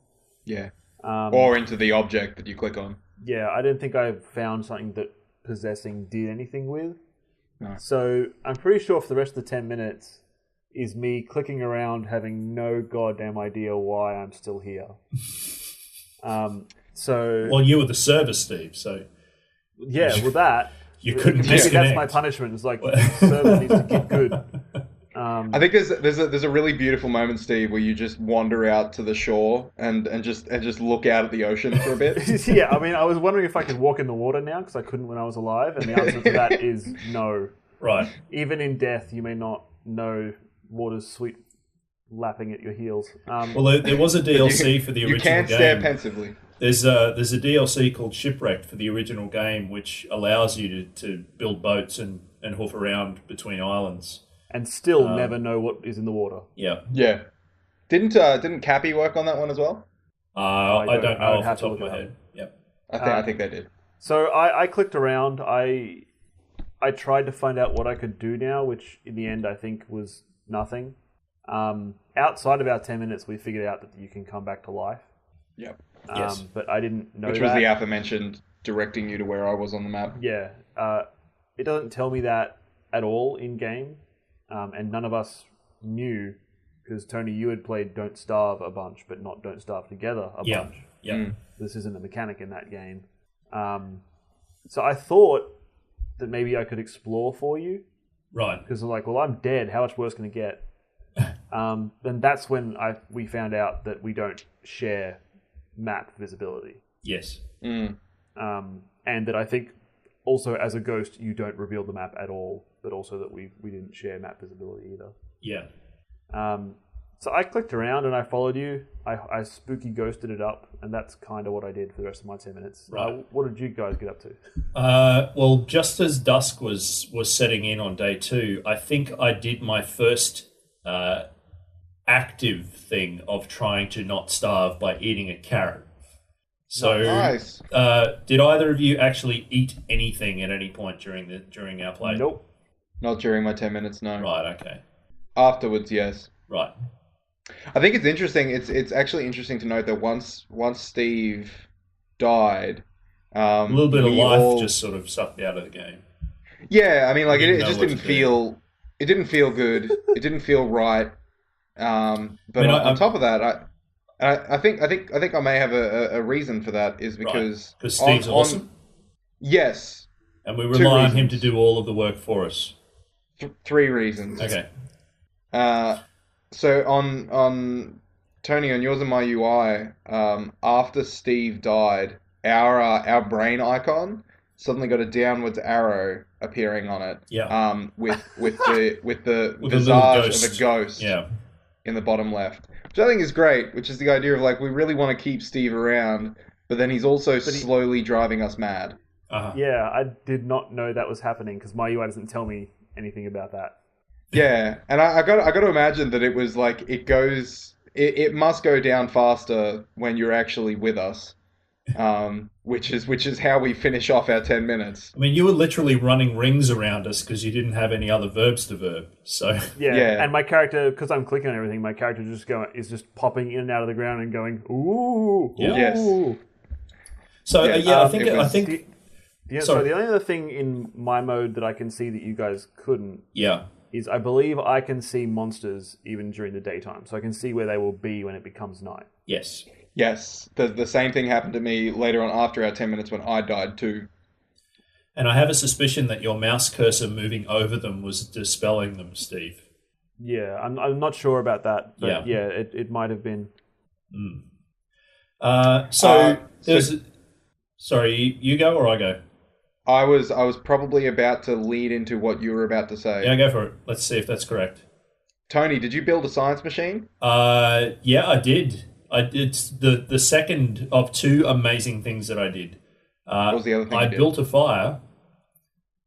Yeah. Or into the object that you click on. Yeah, I didn't think I found something that possessing did anything with. No. So I'm pretty sure for the rest of the 10 minutes is me clicking around having no goddamn idea why I'm still here. Well, you were the server, Steve, so... Yeah, well that... You couldn't maybe disconnect. that's my punishment. It's like, the server needs to get good. I think there's a really beautiful moment, Steve, where you just wander out to the shore and just look out at the ocean for a bit. Yeah, I mean, I was wondering if I could walk in the water now, because I couldn't when I was alive, and the answer to that is no. Right. Even in death, you may not know water's sweet lapping at your heels. Well, there was a DLC for the original game. You can't stare pensively. There's a DLC called Shipwrecked for the original game, which allows you to build boats and hoof around between islands. And still never know what is in the water. Yeah. Yeah. Didn't Cappy work on that one as well? I don't know off the top of my head. Yep. I think they did. So I clicked around. I tried to find out what I could do now, which in the end I think was nothing. Outside of our 10 minutes, we figured out that you can come back to life. Yep. Yes. But I didn't know Which was the aforementioned directing you to where I was on the map. Yeah. It doesn't tell me that at all in game. And none of us knew, because Tony, you had played Don't Starve a bunch, but not Don't Starve Together a bunch. Yeah. This isn't a mechanic in that game. So I thought that maybe I could explore for you. Right. Because like, well, I'm dead. How much worse can it get? Then that's when we found out that we don't share map visibility. Yes. And that I think also as a ghost you don't reveal the map at all, but also that we didn't share map visibility either. Yeah. So I clicked around and I followed you. I spooky ghosted it up, and that's kind of what I did for the rest of my 10 minutes. Right. What did you guys get up to? Well, just as dusk was setting in on day 2, I think I did my first active thing of trying to not starve by eating a carrot. So, nice. Did either of you actually eat anything at any point during our play? Nope. Not during my 10 minutes, no. Right. Okay. Afterwards, yes. Right. I think it's interesting. It's actually interesting to note that once Steve died, A little bit of life just sort of sucked out of the game. Yeah, I mean, like it know just what didn't to do. feel. It didn't feel good. It didn't feel right. But on top of that, I think I may have a reason for that. Is because Steve's awesome. Yes. And we rely on him to do all of the work for us. 3 reasons. Okay. So on Tony, on yours and my UI, after Steve died, our brain icon suddenly got a downwards arrow appearing on it. Yeah. With the With visage of a ghost. Yeah. In the bottom left, which I think is great. Which is the idea of like we really want to keep Steve around, but then he's also slowly driving us mad. Uh-huh. Yeah, I did not know that was happening because my UI doesn't tell me anything about that. Yeah, and I got to imagine that it was like it must go down faster when you're actually with us, which is how we finish off our 10 minutes. I mean, you were literally running rings around us because you didn't have any other verbs to verb. So Yeah. And my character, because I'm clicking on everything, my character is just popping in and out of the ground and going ooh, Yeah. ooh. Yes. So I think So the only other thing in my mode that I can see that you guys couldn't is I believe I can see monsters even during the daytime. So I can see where they will be when it becomes night. Yes. Yes, the same thing happened to me later on after our 10 minutes when I died too. And I have a suspicion that your mouse cursor moving over them was dispelling them, Steve. Yeah, I'm not sure about that, but yeah it might have been. Sorry, you go or I go? I was probably about to lead into what you were about to say. Yeah, go for it. Let's see if that's correct. Tony, did you build a science machine? Yeah, I did. It's the second of 2 amazing things that I did. What was the other thing I you did? built a fire.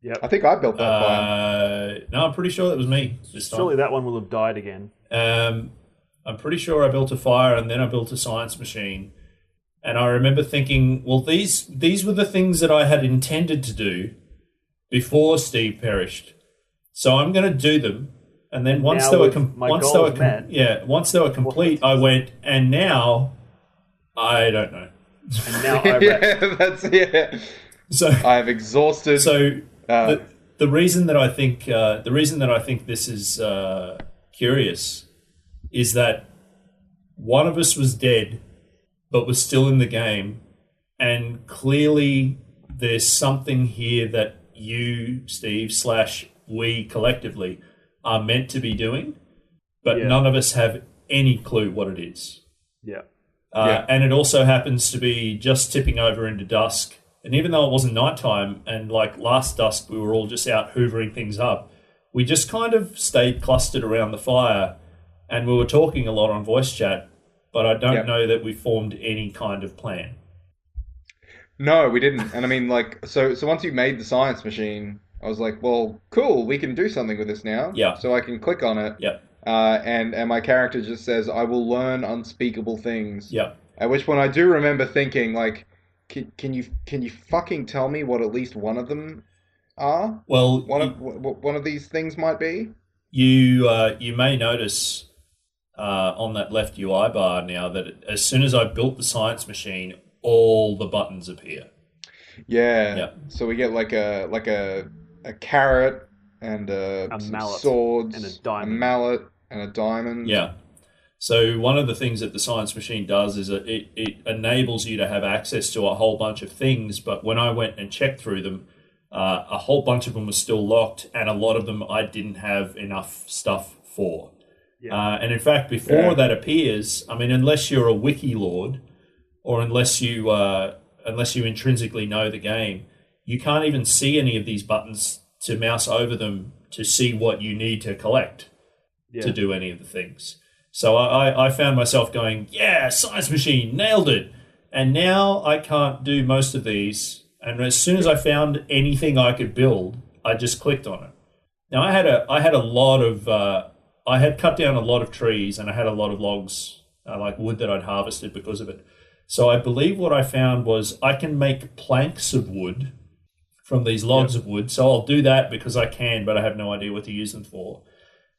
Yep. I think I built that fire. No, I'm pretty sure that was me this time. Surely that one will have died again. I'm pretty sure I built a fire and then I built a science machine. And I remember thinking, well, these were the things that I had intended to do before Steve perished. So I'm going to do them. And then once they were complete, I went, and now I don't know. And now I rest. So I have exhausted. So uh, the reason that I think this is curious is that one of us was dead, but was still in the game, and clearly there's something here that you, Steve, / we collectively are meant to be doing, but Yeah. none of us have any clue what it is. Yeah. And it also happens to be just tipping over into dusk. And even though it wasn't nighttime, and like last dusk, we were all just out hoovering things up, we just kind of stayed clustered around the fire, and we were talking a lot on voice chat, but I don't know that we formed any kind of plan. No, we didn't. And I mean, like, so once you made the science machine, I was like, well, cool, we can do something with this now. Yeah. So I can click on it. Yeah. And my character just says, I will learn unspeakable things. Yeah. At which point I do remember thinking, like, can you fucking tell me what at least one of them are? Well, One of these things might be? you may notice on that left UI bar now that as soon as I built the science machine, all the buttons appear. Yeah. Yeah. So we get like a carrot and some mallet swords and a diamond. a mallet and a diamond. Yeah. So one of the things that the science machine does is that it enables you to have access to a whole bunch of things. But when I went and checked through them, a whole bunch of them were still locked, and a lot of them I didn't have enough stuff for. Yeah. And in fact, before that appears, I mean, unless you're a wiki lord, or unless you intrinsically know the game, you can't even see any of these buttons to mouse over them to see what you need to collect to do any of the things. So I found myself going, yeah, science machine, nailed it. And now I can't do most of these. And as soon as I found anything I could build, I just clicked on it. Now I had cut down a lot of trees, and I had a lot of logs, like wood that I'd harvested because of it. So I believe what I found was I can make planks of wood from these logs of wood. So I'll do that because I can, but I have no idea what to use them for.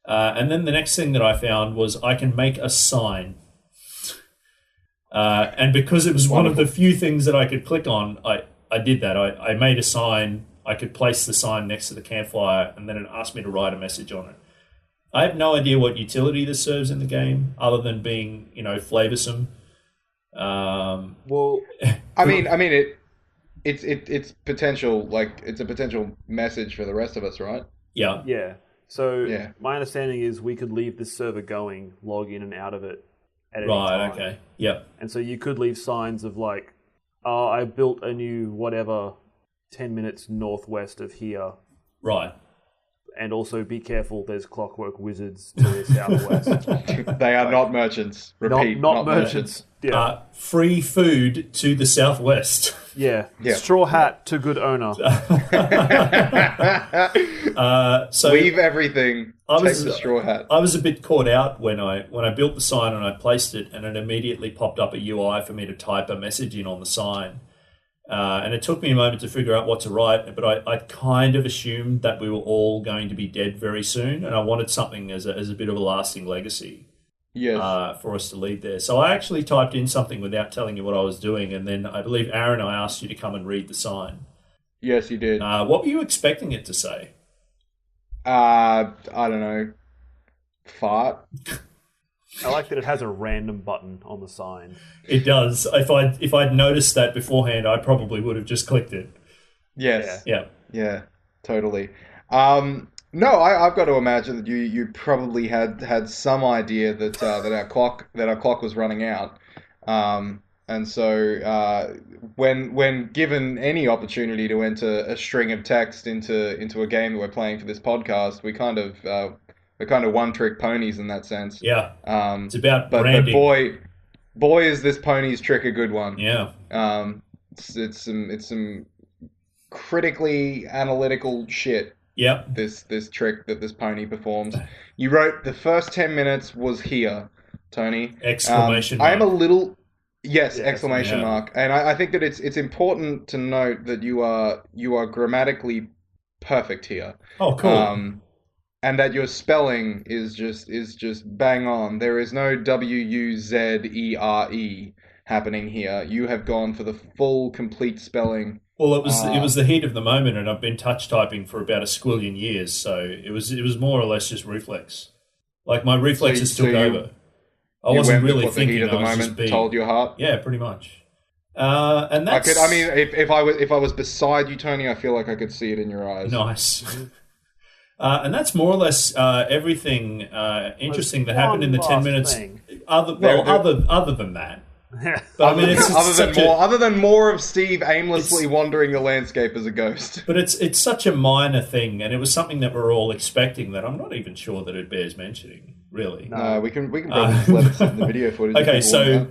And then the next thing that I found was I can make a sign. And because it was one of the few things that I could click on, I did that. I made a sign. I could place the sign next to the campfire, and then it asked me to write a message on it. I have no idea what utility this serves in the game, other than being, flavoursome. Well, I mean, it's potential, like it's a potential message for the rest of us, right? Yeah. yeah. So my understanding is we could leave this server going, log in and out of it at any time. Right. Okay. Yep. And so you could leave signs of like, oh, I built a new whatever 10 minutes northwest of here. Right. And also be careful, there's clockwork wizards to the southwest. They are not merchants. Repeat, not merchants. Yeah. Free food to the southwest. Yeah. Straw hat to good owner. So leave everything. Take the straw hat. I was a bit caught out when I built the sign and I placed it, and it immediately popped up a UI for me to type a message in on the sign. And it took me a moment to figure out what to write, but I kind of assumed that we were all going to be dead very soon, and I wanted something as a bit of a lasting legacy. Yes. For us to leave there. So I actually typed in something without telling you what I was doing, and then I believe Aaron, I asked you to come and read the sign. Yes, you did. What were you expecting it to say? I don't know. Fart. I like that it has a random button on the sign. It does. If I'd noticed that beforehand, I probably would have just clicked it. Yes. Yeah. Totally. No, I've got to imagine that you probably had some idea that our clock was running out, and so when given any opportunity to enter a string of text into a game that we're playing for this podcast, we're kind of one-trick ponies in that sense. Yeah. It's about but branding. boy, is this pony's trick a good one. Yeah. It's some critically analytical shit. Yep. This trick that this pony performs. You wrote the first 10 minutes was here, Tony. Exclamation mark. I am a little yes, Yes, exclamation mark. And I think that it's important to note that you are grammatically perfect here. Oh, cool. And that your spelling is just bang on. There is no Wuzere. happening here. You have gone for the full, complete spelling. Well, it was the heat of the moment, and I've been touch typing for about a squillion years, so it was more or less just reflex. Like my reflexes took over. I wasn't really with thinking. The heat of the moment told your heart. Yeah, pretty much. And that's if I was beside you, Tony, I feel like I could see it in your eyes. Nice. And that's more or less everything interesting that happened in the 10 minutes. Other than that. But, I mean, it's other than more of Steve aimlessly wandering the landscape as a ghost. But it's such a minor thing, and it was something that we're all expecting that I'm not even sure that it bears mentioning, really. No, we can probably let the video footage. Okay, so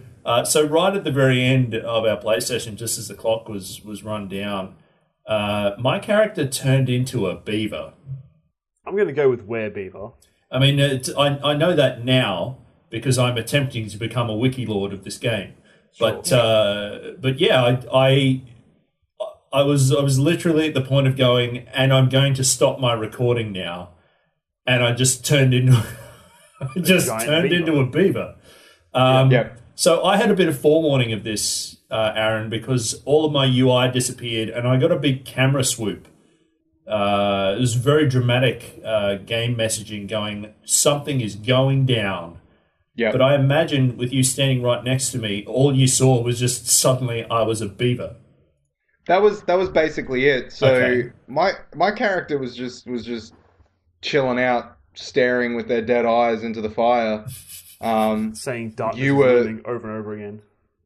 right at the very end of our play session, just as the clock was run down, my character turned into a beaver. I'm going to go with werebeaver. I mean, I know that now because I'm attempting to become a wiki lord of this game. Sure. But yeah, I was literally at the point of going, and I'm going to stop my recording now, and I just turned into a beaver. So I had a bit of forewarning of this, Aaron, because all of my UI disappeared, and I got a big camera swoop. It was very dramatic game messaging going, something is going down. Yeah. But I imagine with you standing right next to me, all you saw was just suddenly I was a beaver. That was basically it. So my character was just chilling out, staring with their dead eyes into the fire. Saying darkness over and over again.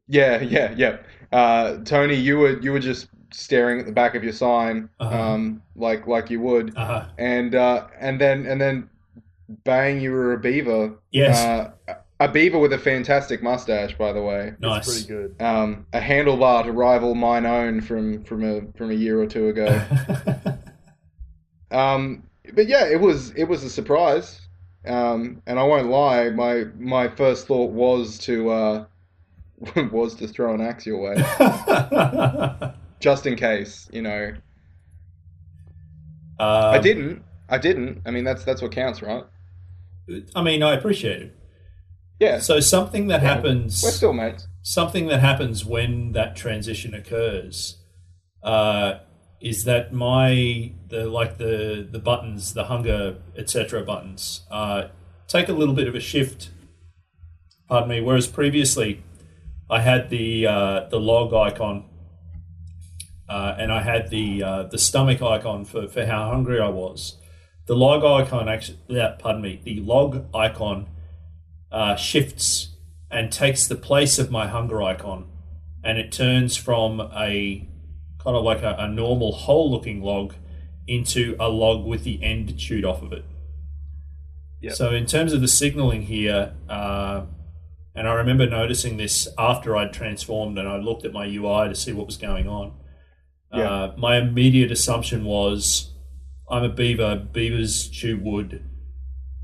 Yeah. Tony, you were just staring at the back of your sign, like you would, and then, bang, you were a beaver. Yes, a beaver with a fantastic mustache, by the way. Nice, it's pretty good. A handlebar to rival mine own from a year or two ago. But yeah, it was a surprise, and I won't lie. My first thought was to throw an axe your way. Just in case, you know. I didn't. I mean, that's what counts, right? I mean, I appreciate it. Yeah. So something that happens... We're still mates. Something that happens when that transition occurs is that the buttons, the hunger, etc. buttons, take a little bit of a shift. Pardon me. Whereas previously, I had the log icon. And I had the stomach icon for how hungry I was. The log icon the log icon shifts and takes the place of my hunger icon, and it turns from a kind of like a normal hole-looking log into a log with the end chewed off of it. Yep. So in terms of the signaling here, and I remember noticing this after I'd transformed and I looked at my UI to see what was going on. Yeah. My immediate assumption was, I'm a beaver. Beavers chew wood.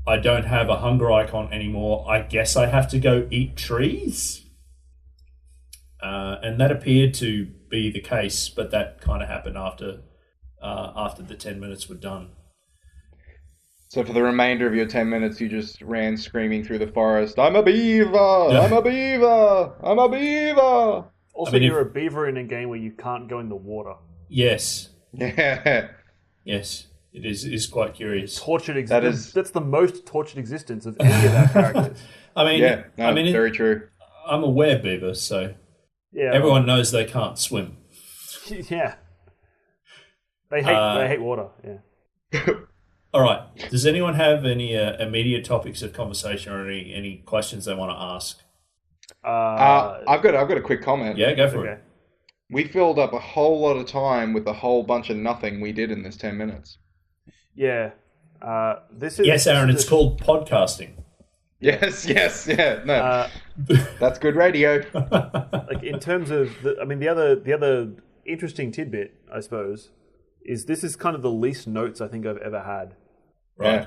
I don't have a hunger icon anymore. I guess I have to go eat trees? And that appeared to be the case, but that kind of happened after the 10 minutes were done. So for the remainder of your 10 minutes, you just ran screaming through the forest, I'm a beaver! Yeah. I'm a beaver! I'm a beaver! Also, you're a beaver in a game where you can't go in the water. Yes. Yeah. Yes, it is quite curious. Tortured existence. That's the most tortured existence of any of our characters. Very true. I'm a werebeaver, so everyone knows they can't swim. Yeah. They hate water, yeah. All right. Does anyone have any immediate topics of conversation or any questions they want to ask? I've got a quick comment. Yeah, go for it. We filled up a whole lot of time with a whole bunch of nothing we did in this 10 minutes. Yeah. This is yes, Aaron, it's called podcasting. Yes, yeah. No. That's good radio. Like in terms of the other interesting tidbit, I suppose, is this is kind of the least notes I think I've ever had. Right.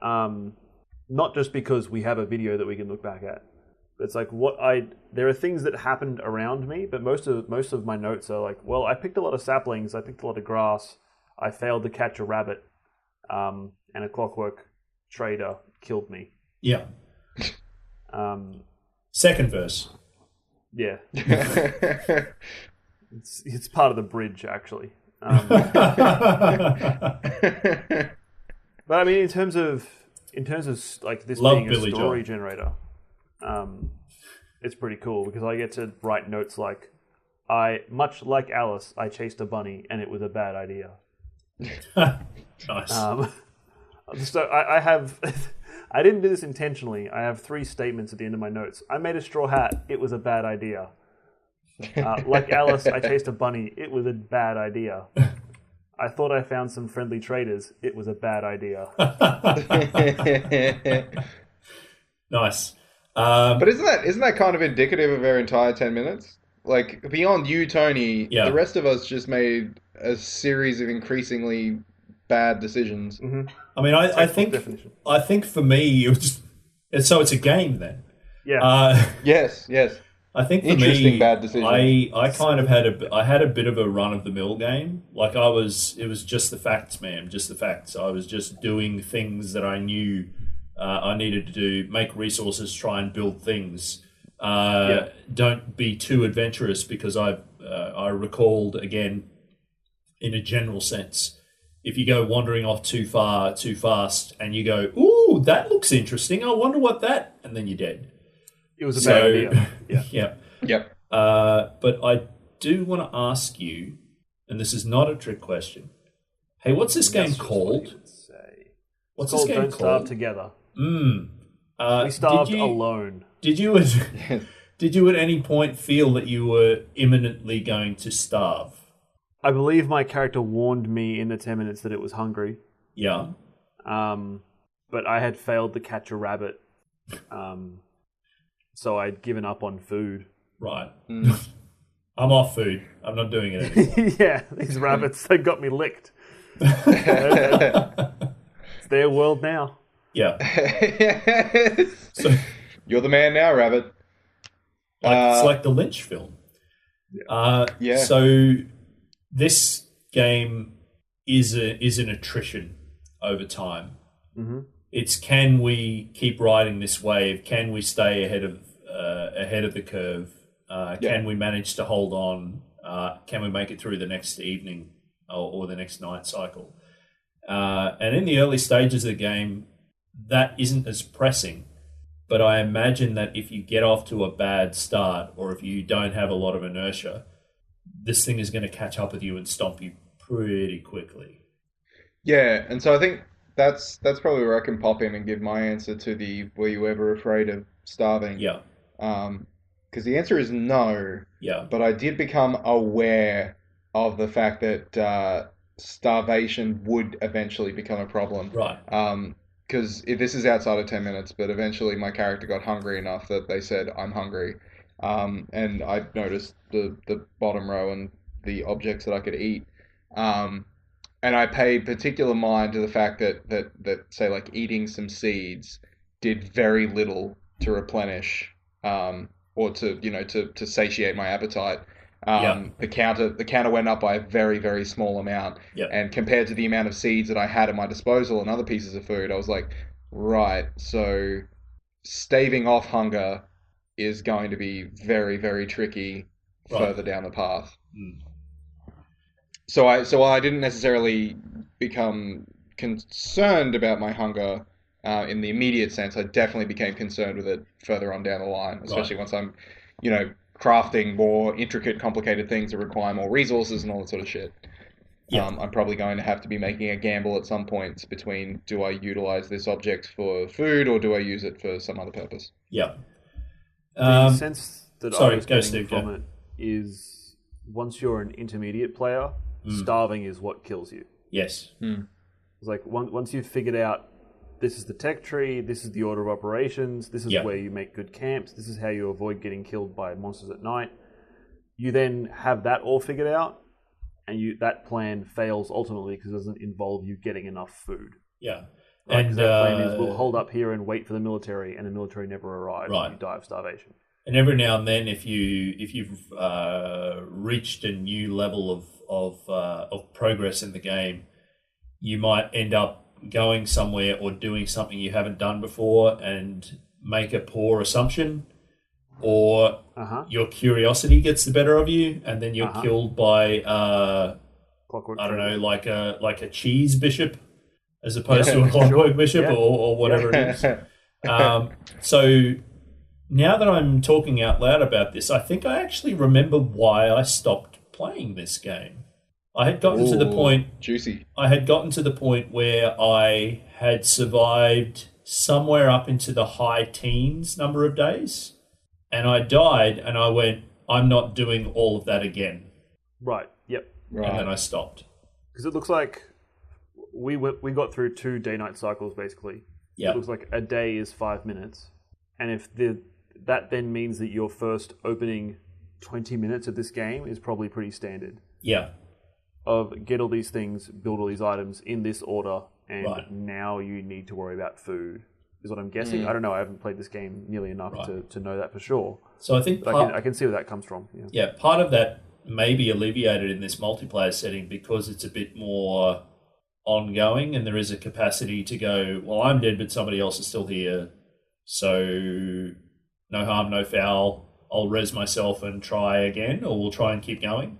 Not just because we have a video that we can look back at. It's like there are things that happened around me, but most of my notes are like, well, I picked a lot of saplings, I picked a lot of grass, I failed to catch a rabbit, and a clockwork trader killed me. Yeah. Second verse. Yeah. It's part of the bridge, actually. But I mean, in terms of like this Love being a Billy story Joel. generator, it's pretty cool because I get to write notes like, much like Alice, I chased a bunny and it was a bad idea. Nice. So I have, I didn't do this intentionally. I have 3 statements at the end of my notes. I made a straw hat. It was a bad idea. Like Alice, I chased a bunny. It was a bad idea. I thought I found some friendly traders. It was a bad idea. Nice. But isn't that kind of indicative of our entire 10 minutes? Like, beyond you, Tony, Yeah. the rest of us just made a series of increasingly bad decisions. Mm-hmm. I mean, I think for me, it was just, so it's a game then. Yeah. Yes. I think for Interesting me, bad decision. I kind of had a bit of a run of the mill game. Like it was just the facts, man, just the facts. I was just doing things that I knew I needed to do, make resources, try and build things. Don't be too adventurous because I recalled again, in a general sense, if you go wandering off too far, too fast, and you go, ooh, that looks interesting. I wonder what that, and then you're dead. It was a bad idea. Yeah. Yep. But I do want to ask you, and this is not a trick question. Hey, what's this game called? What's this game Don't called? Starve Together. We starved alone. Did you at any point feel that you were imminently going to starve? I believe my character warned me in the 10 minutes that it was hungry. Yeah. But I had failed to catch a rabbit. So I'd given up on food. Right. I'm off food. I'm not doing it anymore. Yeah, these rabbits, they got me licked. It's their world now. Yeah. So, You're the man now, Rabbit. it's like the Lynch film. Yeah. So this game is an attrition over time. Mm-hmm. It's, can we keep riding this wave? Can we stay ahead of the curve? Can we manage to hold on? Can we make it through the next evening or the next night cycle? And in the early stages of the game, that isn't as pressing. But I imagine that if you get off to a bad start, or if you don't have a lot of inertia, this thing is going to catch up with you and stomp you pretty quickly. Yeah, and so I think that's probably where I can pop in and give my answer to the were you ever afraid of starving? Yeah. Because the answer is no. Yeah. But I did become aware of the fact that starvation would eventually become a problem. Right. Because this is outside of 10 minutes, but eventually my character got hungry enough that they said, I'm hungry. And I noticed the bottom row and the objects that I could eat. And I paid particular mind to the fact that say, like, eating some seeds did very little to replenish or to satiate my appetite. The counter went up by a very, very small amount. Yep. And compared to the amount of seeds that I had at my disposal and other pieces of food, I was like, right, so staving off hunger is going to be very, very tricky further down the path. Mm. So I didn't necessarily become concerned about my hunger in the immediate sense. I definitely became concerned with it further on down the line, especially once I'm, crafting more intricate, complicated things that require more resources and all that sort of shit. Yeah. I'm probably going to have to be making a gamble at some points between, do I utilize this object for food or do I use it for some other purpose? Yeah. The sense that I was getting Steve, from it is once you're an intermediate player, starving is what kills you. Yes. It's like once you've figured out this is the tech tree, this is the order of operations, this is where you make good camps, this is how you avoid getting killed by monsters at night. You then have that all figured out, and that plan fails ultimately because it doesn't involve you getting enough food. Yeah. Right? And that plan is we'll hold up here and wait for the military, and the military never arrives, and you die of starvation. And every now and then, if you've reached a new level of progress in the game, you might end up going somewhere or doing something you haven't done before and make a poor assumption, or your curiosity gets the better of you, and then you're killed by Clockwork I don't Tree. know, like a cheese bishop as opposed to a clockwork bishop or whatever it is. So now that I'm talking out loud about this, I think I actually remember why I stopped playing this game. I had gotten to the point. Juicy. I had gotten to the point where I had survived somewhere up into the high teens number of days, and I died, and I went, I'm not doing all of that again. Right. Yep. Right. And then I stopped. Because it looks like we got through 2 day-night cycles, basically. Yeah. It looks like a day is 5 minutes. And if that then means that your first opening 20 minutes of this game is probably pretty standard. Yeah. Of get all these things, build all these items in this order, and Right. now you need to worry about food, is what I'm guessing. I don't know, I haven't played this game nearly enough to know that for sure. So I think But I can see where that comes from. Yeah, part of that may be alleviated in this multiplayer setting because it's a bit more ongoing and there is a capacity to go, well, I'm dead, but somebody else is still here. So no harm, no foul. I'll res myself and try again, or we'll try and keep going.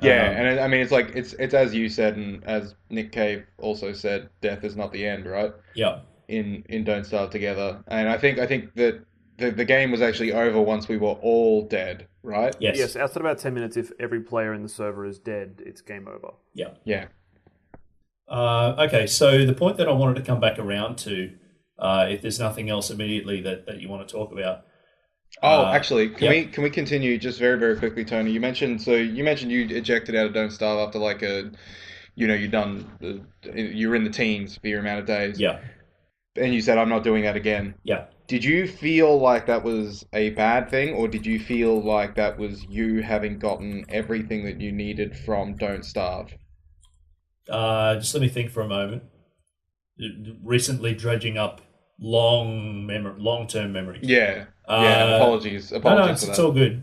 Yeah, and I mean, it's like it's as you said, and as Nick Cave also said, death is not the end, right? Yeah. In Don't Starve Together, and I think that the game was actually over once we were all dead, right? Yes. Yes, outside about 10 minutes, if every player in the server is dead, it's game over. Yeah. Yeah. Okay, so the point that I wanted to come back around to, if there's nothing else immediately that you want to talk about. Actually, can we continue just very, very quickly, Tony? You mentioned you ejected out of Don't Starve after like you're in the teens for your amount of days. Yeah. And you said, I'm not doing that again. Yeah. Did you feel like that was a bad thing, or did you feel like that was you having gotten everything that you needed from Don't Starve? Just let me think for a moment. Recently dredging up long-term memories. Yeah. Apologies No, for that. it's all good.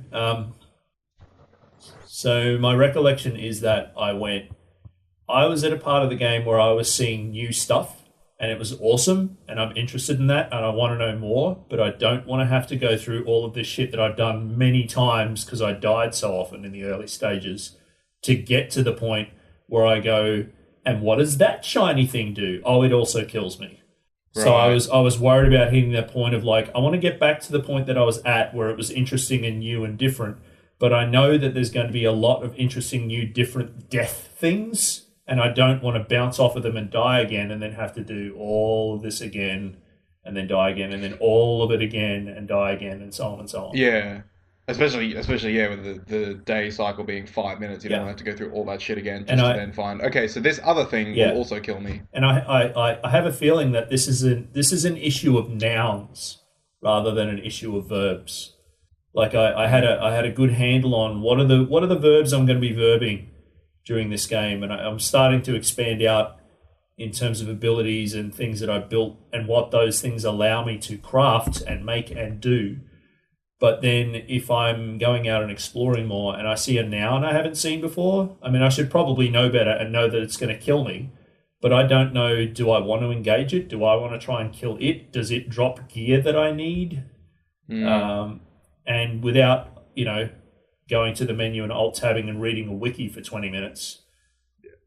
So my recollection is that I was at a part of the game where I was seeing new stuff, and it was awesome, and I'm interested in that, and I want to know more, but I don't want to have to go through all of this shit that I've done many times because I died so often in the early stages to get to the point where I go, and what does that shiny thing do? Oh, it also kills me. Right. So I was worried about hitting that point of like, I want to get back to the point that I was at where it was interesting and new and different, but I know that there's going to be a lot of interesting, new, different death things, and I don't want to bounce off of them and die again and then have to do all of this again and then die again and then all of it again and die again and so on and so on. Yeah. Especially with the day cycle being 5 minutes, you don't have to go through all that shit again just to then find, okay, so this other thing will also kill me. And I have a feeling that this is an issue of nouns rather than an issue of verbs. Like I had a good handle on what are the verbs I'm going to be verbing during this game, and I'm starting to expand out in terms of abilities and things that I built and what those things allow me to craft and make and do. But then if I'm going out and exploring more and I see a noun I haven't seen before, I mean, I should probably know better and know that it's going to kill me. But I don't know, do I want to engage it? Do I want to try and kill it? Does it drop gear that I need? And without, going to the menu and alt-tabbing and reading a wiki for 20 minutes,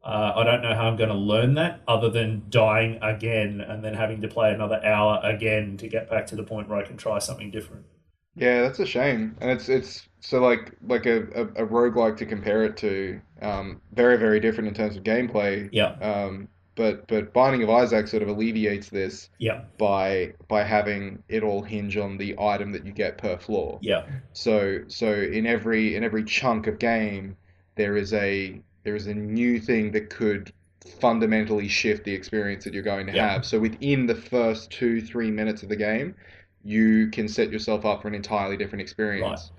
I don't know how I'm going to learn that other than dying again and then having to play another hour again to get back to the point where I can try something different. Yeah, that's a shame. And it's so like a roguelike to compare it to, very, very different in terms of gameplay. Yeah. But Binding of Isaac sort of alleviates this by having it all hinge on the item that you get per floor. Yeah. So in every chunk of game there is a new thing that could fundamentally shift the experience that you're going to have. So within the first 2-3 minutes of the game, you can set yourself up for an entirely different experience.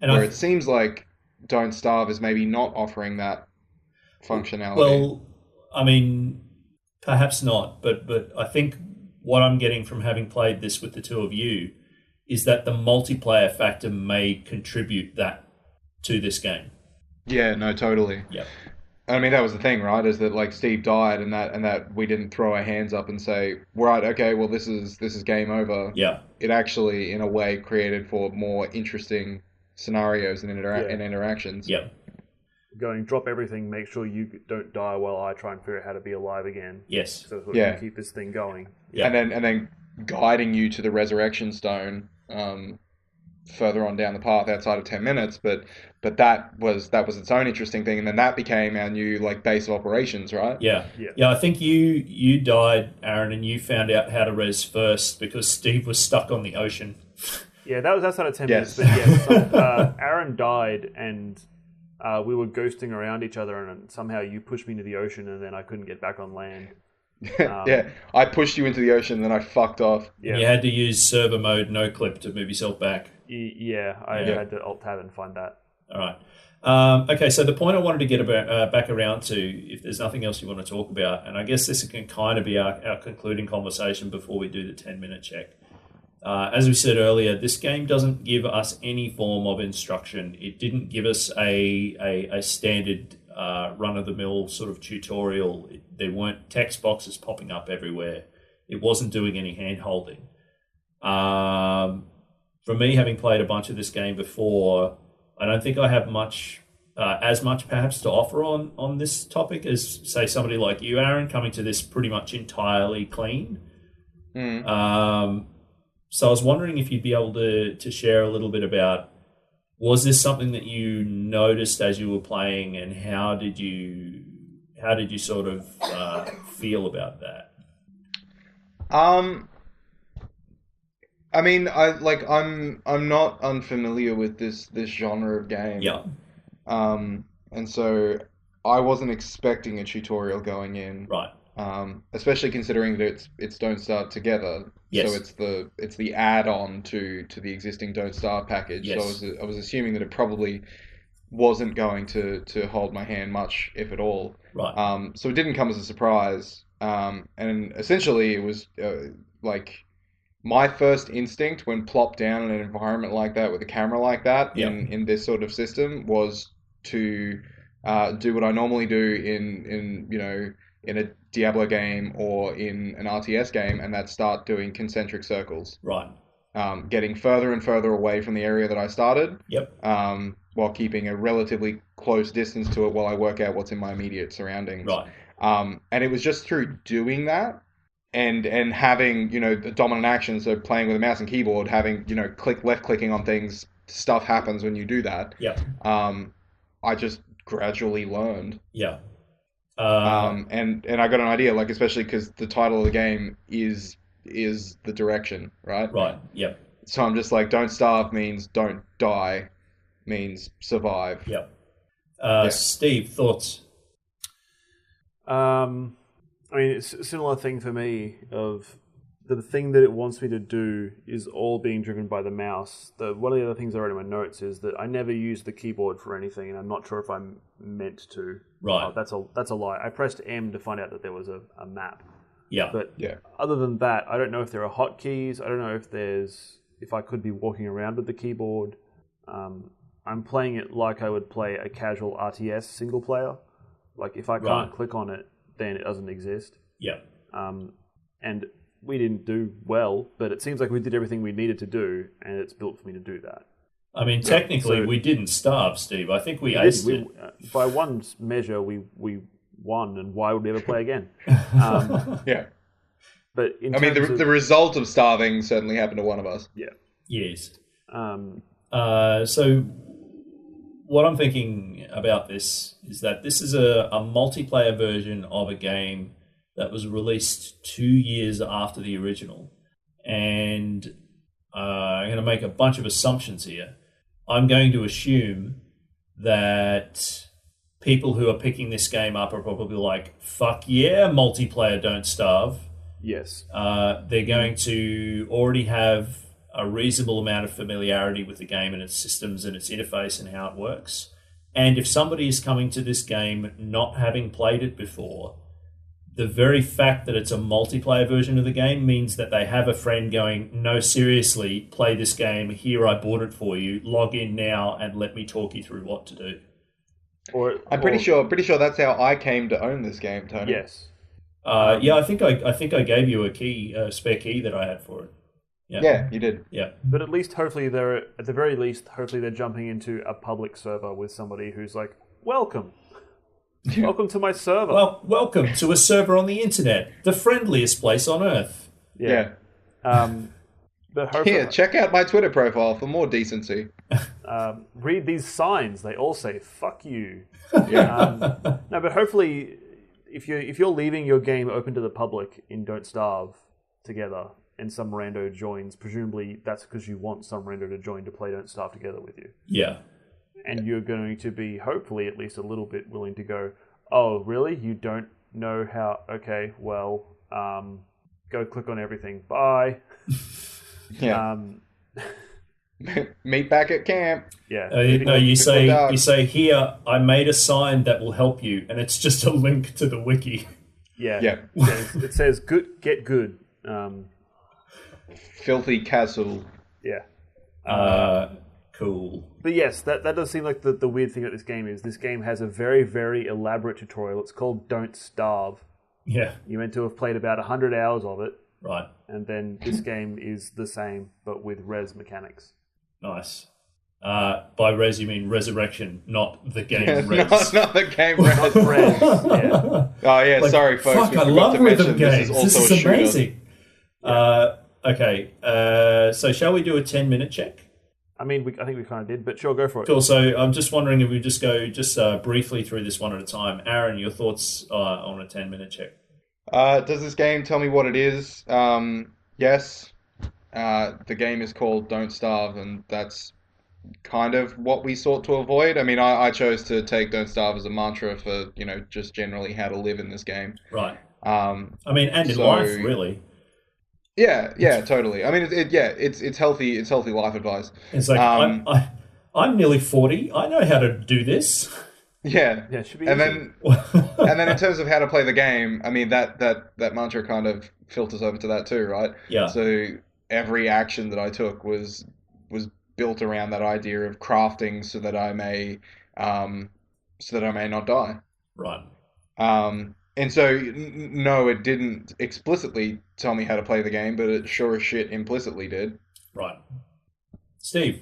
Right. And it seems like Don't Starve is maybe not offering that functionality. Well, I mean, perhaps not, but I think what I'm getting from having played this with the two of you is that the multiplayer factor may contribute that to this game. Yeah, no, totally. Yeah. I mean, that was the thing, right? Is that like Steve died, and that we didn't throw our hands up and say, right, okay, well, this is game over. Yeah, It actually, in a way, created for more interesting scenarios and Yeah. interactions. yeah, Going, drop everything, make sure you don't die while I try and figure out how to be alive again. yes, So that we Yeah. can keep this thing going. yeah. And then guiding you to the resurrection stone, further on down the path outside of 10 minutes, but that was its own interesting thing, and then that became our new like base of operations, right? Yeah. Yeah. Yeah, I think you died, Aaron, and you found out how to res first because Steve was stuck on the ocean. Yeah, that's out of 10 Yes. minutes. But yeah, so, Aaron died, and we were ghosting around each other, and somehow you pushed me into the ocean, and then I couldn't get back on land. Yeah, I pushed you into the ocean, then I fucked off. Yeah, And you had to use server mode no clip to move yourself back. I Yeah. had to alt tab and find that. All right. Okay, so the point I wanted to get back around to, if there's nothing else you want to talk about, and I guess this can kind of be our concluding conversation before we do the 10-minute check. As we said earlier, this game doesn't give us any form of instruction. It didn't give us a standard run-of-the-mill sort of tutorial. There weren't text boxes popping up everywhere. It wasn't doing any hand-holding. For me, having played a bunch of this game before, I don't think I have as much perhaps to offer on this topic as, say, somebody like you, Aaron, coming to this pretty much entirely clean. So I was wondering if you'd be able to share a little bit about, was this something that you noticed as you were playing, and how did you sort of feel about that? I mean, I'm not unfamiliar with this genre of game. Yeah, And so I wasn't expecting a tutorial going in. right. Especially considering that it's Don't Starve Together. Yes. So it's the add-on to the existing Don't Starve package. Yes. So I was assuming that it probably wasn't going to hold my hand much, if at all. Right. So it didn't come as a surprise. And essentially it was like my first instinct when plopped down in an environment like that with a camera like that Yeah. in this sort of system was to do what I normally do in a Diablo game or in an RTS game, and that's start doing concentric circles, Right. getting further and further away from the area that I started, Yep. while keeping a relatively close distance to it while I work out what's in my immediate surroundings. Right. And it was just through doing that and having, the dominant action, so playing with a mouse and keyboard, having, left clicking on things, stuff happens when you do that. Yep. I just gradually learned. Yeah. And I got an idea, like, especially because the title of the game is the direction, right? Right. Yep. So I'm just like, don't starve means don't die, means survive. Yep. Yeah. Steve, thoughts? I mean, it's a similar thing for me of the thing that it wants me to do is all being driven by the mouse. One of the other things I wrote in my notes is that I never use the keyboard for anything, and I'm not sure if I'm meant to. Right. That's a lie. I pressed M to find out that there was a map. Yeah. But Yeah. other than that, I don't know if there are hotkeys. I don't know if I could be walking around with the keyboard. I'm playing it like I would play a casual RTS single player. Like if I can't Right. click on it, then it doesn't exist. Yeah. And we didn't do well, but it seems like we did everything we needed to do, and it's built for me to do that. I mean, technically, So- we didn't starve, Steve. I think we We aced didn't. it. By one measure, we won, and why would we ever play again? Yeah. But in I mean, terms of, the result of starving certainly happened to one of us. yeah. Yes. Um, So what I'm thinking about this is that this is a multiplayer version of a game that was released 2 years after the original. And I'm going to make a bunch of assumptions here. I'm going to assume that people who are picking this game up are probably like, fuck yeah, multiplayer, don't starve. yes. They're going to already have a reasonable amount of familiarity with the game and its systems and its interface and how it works. And if somebody is coming to this game not having played it before, the very fact that it's a multiplayer version of the game means that they have a friend going, no, seriously, play this game. Here, I bought it for you. Log in now and let me talk you through what to do. I'm pretty sure that's how I came to own this game, Tony. Yes. Yeah, I think I gave you a key, a spare key that I had for it. Yeah, you did. Yeah. But at least, hopefully, at the very least, hopefully they're jumping into a public server with somebody who's like, welcome. Welcome to my server. Well, welcome to a server on the internet, the friendliest place on earth. Yeah. But hopefully, Here, check out my Twitter profile for more decency. read these signs. They all say "fuck you." Yeah. No, but hopefully, if you're leaving your game open to the public in Don't Starve together, and some rando joins, presumably that's because you want some rando to join to play Don't Starve together with you. Yeah. And you're going to be, hopefully, at least a little bit willing to go, oh, really? You don't know how? Okay, well, go click on everything. Bye. Yeah. Meet back at camp. Yeah. No, you say, here, I made a sign that will help you, and it's just a link to the wiki. Yeah. Yeah. It says good, get good. Filthy castle. Yeah. Cool. But yes, that does seem like the weird thing about this game is this game has a very, very elaborate tutorial. It's called Don't Starve. Yeah. You're meant to have played about 100 hours of it. Right. And then this game is the same, but with res mechanics. Nice. By res, you mean resurrection, not the game res. not the game res. Res, yeah. Oh, yeah, Like, sorry, folks. Fuck, we I forgot love to rhythm mention games. This This is also is a shooter. amazing. Okay, so shall we do a 10-minute check? I mean, I think we kind of did, but sure, go for it. Cool, so I'm just wondering if we just go briefly through this one at a time. Aaron, your thoughts on a 10-minute check? Does this game tell me what it is? Yes. The game is called Don't Starve, and that's kind of what we sought to avoid. I mean, I chose to take Don't Starve as a mantra for, just generally how to live in this game. Right. I mean, and in so- life, really. Yeah, totally. I mean, it's healthy life advice. It's like, I'm nearly 40. I know how to do this. Yeah. Yeah, it should be And easy. then in terms of how to play the game, I mean, that mantra kind of filters over to that too, right? Yeah. So every action that I took was built around that idea of crafting so that I may not die. Right. And so no, it didn't explicitly tell me how to play the game, but it sure as shit implicitly did. Right. Steve.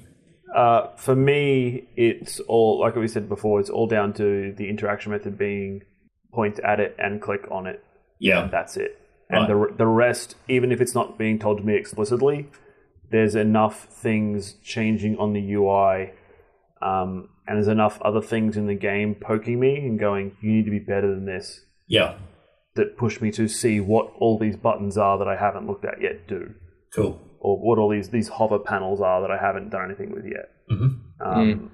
For me, it's all, like we said before, it's all down to the interaction method being point at it and click on it. Yeah. And that's it. And Right. the rest, even if it's not being told to me explicitly, there's enough things changing on the UI, and there's enough other things in the game poking me and going, you need to be better than this, Yeah. that push me to see what all these buttons are that I haven't looked at yet do. Cool. Or what all these hover panels are that I haven't done anything with yet. Mm-hmm.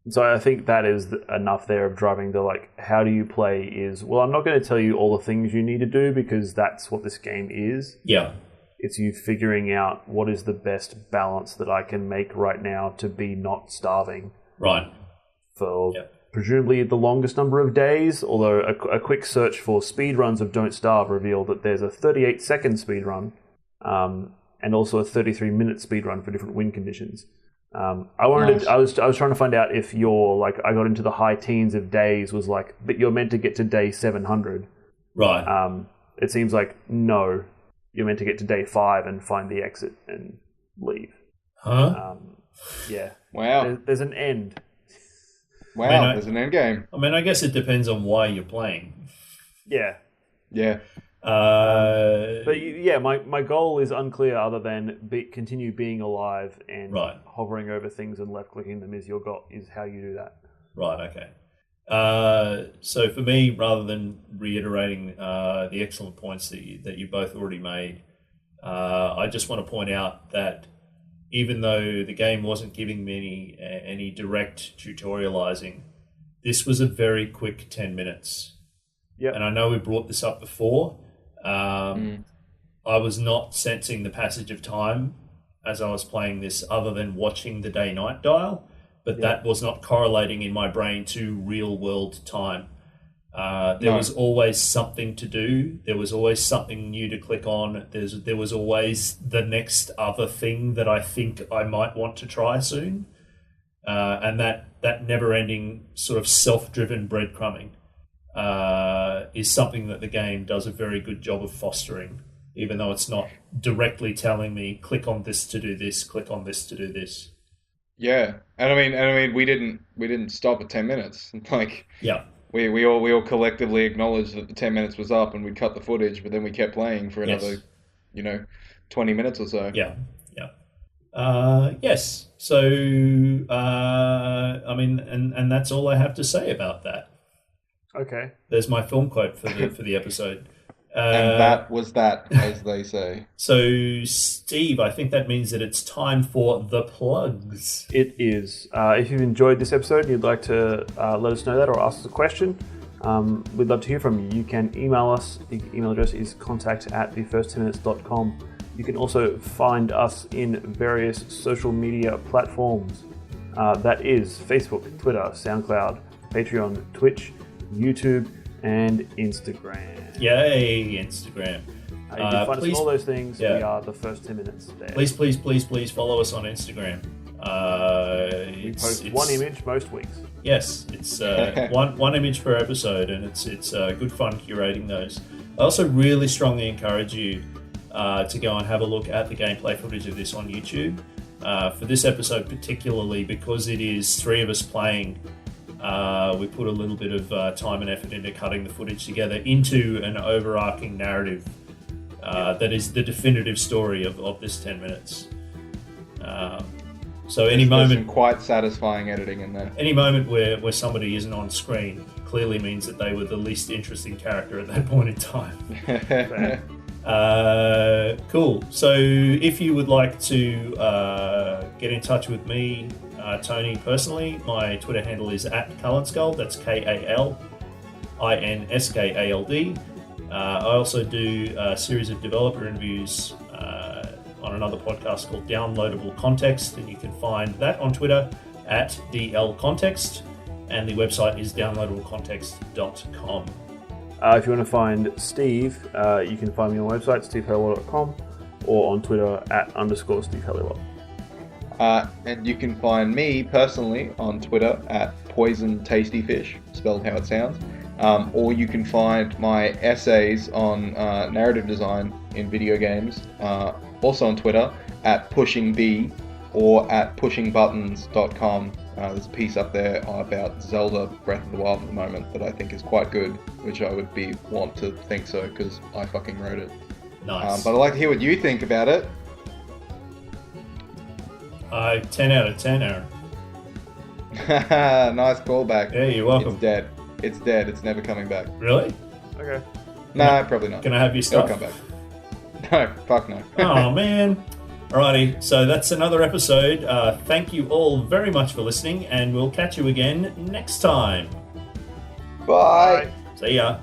So I think that is enough there of driving the, like, how do you play is, well, I'm not going to tell you all the things you need to do because that's what this game is. Yeah. It's you figuring out what is the best balance that I can make right now to be not starving Right. for Yep. presumably the longest number of days, although a quick search for speedruns of Don't Starve revealed that there's a 38-second speedrun, and also a 33-minute speedrun for different win conditions. I was trying to find out if you're like, I got into the high teens of days, was like, but you're meant to get to day 700. Right. It seems like no, you're meant to get to day 5 and find the exit and leave. Huh? Yeah. Wow. There's an end. Wow, there's an end game. I mean, I guess it depends on why you're playing. Yeah. Yeah. But yeah, my goal is unclear other than continue being alive and Right. hovering over things and left clicking them is your goal, is how you do that. Right, okay. So for me, rather than reiterating the excellent points that you both already made, I just want to point out that even though the game wasn't giving me any direct tutorializing, this was a very quick 10 minutes. Yep. And I know we brought this up before. I was not sensing the passage of time as I was playing this other than watching the day-night dial, but that was not correlating in my brain to real-world time. There was always something to do. There was always something new to click on. There was always the next other thing that I think I might want to try soon. and that never-ending sort of self-driven breadcrumbing is something that the game does a very good job of fostering, even though it's not directly telling me click on this to do this, click on this to do this. Yeah, and I mean, we didn't stop at 10 minutes. Like, Yeah. we all collectively acknowledged that the 10 minutes was up, and we'd cut the footage, but then we kept playing for another, Yes. 20 minutes or so. Yeah. Yes. So, I mean, and that's all I have to say about that. Okay. There's my film quote for the episode. And that was that, as they say. So, Steve, I think that means that it's time for the plugs. It is. If you've enjoyed this episode and you'd like to let us know that or ask us a question, we'd love to hear from you. You can email us. The email address is contact@thefirst10minutes.com. You can also find us in various social media platforms. That is Facebook, Twitter, SoundCloud, Patreon, Twitch, YouTube, and Instagram. Yay, Instagram. You can find us on all those things. Yeah. We are the first 10 minutes there. Please follow us on Instagram. We post one image most weeks. Yes, it's one image per episode, and it's good fun curating those. I also really strongly encourage you to go and have a look at the gameplay footage of this on YouTube. For this episode particularly, because it is three of us playing, we put a little bit of time and effort into cutting the footage together into an overarching narrative that is the definitive story of this 10 minutes. So there's some quite satisfying editing in there. Any moment where somebody isn't on screen clearly means that they were the least interesting character at that point in time. Cool. So if you would like to get in touch with me, Tony, personally, my Twitter handle is @Kalinskull. That's KALINSKALD. I also do a series of developer interviews on another podcast called Downloadable Context, and you can find that on Twitter @DLContext, and the website is downloadablecontext.com. If you want to find Steve, you can find me on the website, stevehellwell.com, or on Twitter @_SteveHellwell. And you can find me personally on Twitter @PoisonTastyFish, spelled how it sounds. Or you can find my essays on narrative design in video games, also on Twitter @PushingB or @pushingbuttons.com. There's a piece up there about Zelda Breath of the Wild at the moment that I think is quite good, which I would want to think so because I fucking wrote it. Nice. But I'd like to hear what you think about it. 10 out of 10, Aaron. Nice callback. Yeah, you're welcome. It's dead. It's dead. It's never coming back. Really? Okay. No, probably not. Can I have your stuff? It'll come back. No, fuck no. Oh, man. Alrighty, so that's another episode. Thank you all very much for listening, and we'll catch you again next time. Bye. See ya.